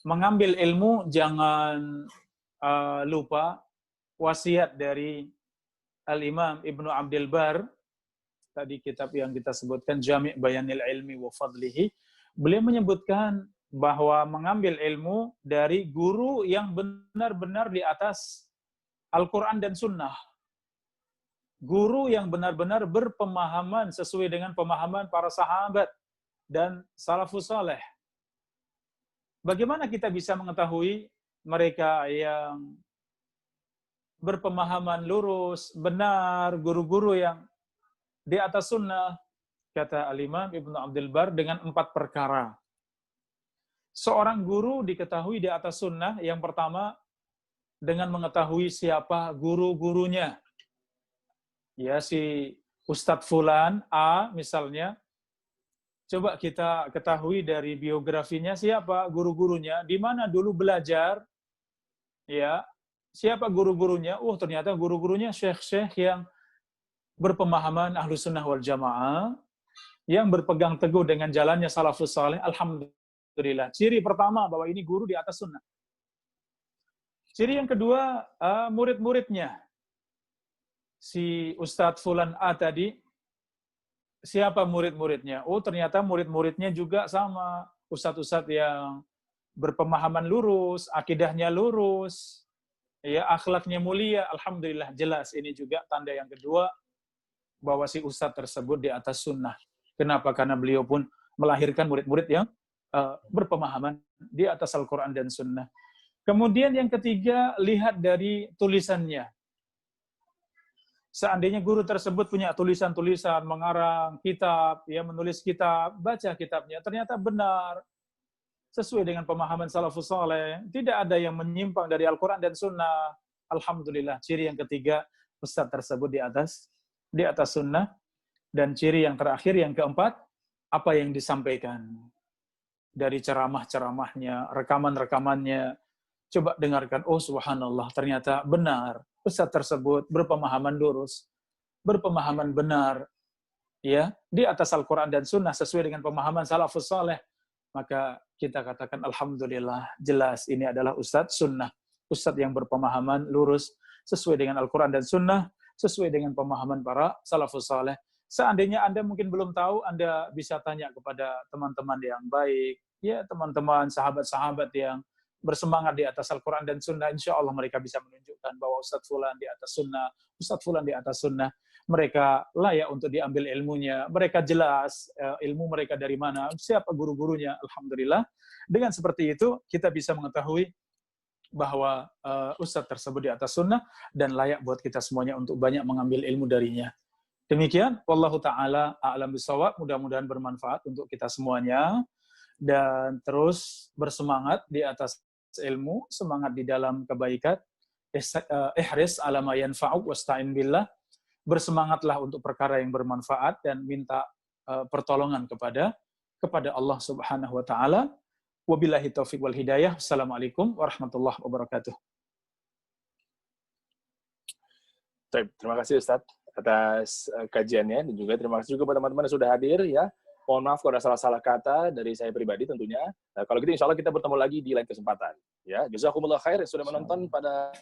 Mengambil ilmu jangan lupa wasiat dari Al-Imam Ibnu Abdul Bar, tadi kitab yang kita sebutkan Jami' Bayanil Ilmi wa Fadlihi. Beliau menyebutkan bahwa mengambil ilmu dari guru yang benar-benar di atas Al-Quran dan Sunnah. Guru yang benar-benar berpemahaman sesuai dengan pemahaman para sahabat dan salafus saleh. Bagaimana kita bisa mengetahui mereka yang berpemahaman lurus, benar, guru-guru yang di atas sunnah? Kata Al-Imam Ibnu Abdul Bar dengan 4 perkara. Seorang guru diketahui di atas sunnah, yang pertama dengan mengetahui siapa guru-gurunya. Ya, si Ustadz Fulan A misalnya, coba kita ketahui dari biografinya siapa guru-gurunya, di mana dulu belajar, ya, siapa guru-gurunya. Ternyata guru-gurunya syekh-syekh yang berpemahaman Ahlus Sunnah wal Jamaah, yang berpegang teguh dengan jalannya salafus saleh. Alhamdulillah. Ciri pertama bahwa ini guru di atas sunnah. Ciri yang kedua, murid-muridnya. Si Ustadz Fulan A tadi, siapa murid-muridnya? Oh, ternyata murid-muridnya juga sama. Ustadz-ustadz yang berpemahaman lurus, akidahnya lurus, ya, akhlaknya mulia. Alhamdulillah, jelas ini juga tanda yang kedua bahwa si ustadz tersebut di atas sunnah. Kenapa? Karena beliau pun melahirkan murid-murid yang berpemahaman di atas Al-Quran dan sunnah. Kemudian yang ketiga, lihat dari tulisannya. Seandainya guru tersebut punya tulisan-tulisan, mengarang kitab, ya, menulis kitab, baca kitabnya, ternyata benar, sesuai dengan pemahaman salafus saleh, tidak ada yang menyimpang dari Al-Quran dan sunnah. Alhamdulillah, ciri yang ketiga, ustadz tersebut di atas sunnah. Dan ciri yang terakhir, yang keempat, apa yang disampaikan dari ceramah-ceramahnya, rekaman-rekamannya. Coba dengarkan, oh subhanallah, ternyata benar. Ustadz tersebut berpemahaman lurus, berpemahaman benar, ya, di atas Al-Quran dan sunnah sesuai dengan pemahaman salafus saleh. Maka kita katakan alhamdulillah, jelas ini adalah ustadz sunnah, ustadz yang berpemahaman lurus sesuai dengan Al-Quran dan sunnah, sesuai dengan pemahaman para salafus saleh. Seandainya Anda mungkin belum tahu, Anda bisa tanya kepada teman-teman yang baik, ya, teman-teman, sahabat-sahabat yang bersemangat di atas Al-Quran dan sunnah. Insya Allah mereka bisa menunjukkan bahwa Ustadz Fulan di atas sunnah, Ustadz Fulan di atas sunnah. Mereka layak untuk diambil ilmunya. Mereka jelas ilmu mereka dari mana, siapa guru-gurunya. Alhamdulillah. Dengan seperti itu, kita bisa mengetahui bahwa Ustadz tersebut di atas sunnah dan layak buat kita semuanya untuk banyak mengambil ilmu darinya. Demikian, wallahu ta'ala a'lam bishawab. Mudah-mudahan bermanfaat untuk kita semuanya. Dan terus bersemangat di atas ilmu, semangat di dalam kebaikan. Ihris ala ma yanfa'uk wasta'in billah. Bersemangatlah untuk perkara yang bermanfaat dan minta pertolongan kepada Allah Subhanahu wa taala. Wabillahi taufiq wal hidayah. Assalamualaikum warahmatullahi wabarakatuh. Terima kasih Ustadz atas kajiannya, dan juga terima kasih juga buat teman-teman yang sudah hadir, ya. Mohon maaf kalau ada salah-salah kata dari saya pribadi tentunya. Nah, kalau gitu insya Allah kita bertemu lagi di lain kesempatan. Ya, jazakumullah khair yang sudah menonton pada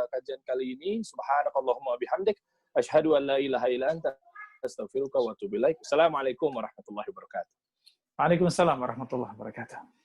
kajian kali ini. Subhanakallahumma bihamdik, asyhadu an la ilaha illa anta, astaghfiruka wa atubu ilaik. Assalamualaikum warahmatullahi wabarakatuh. Waalaikumsalam warahmatullahi wabarakatuh.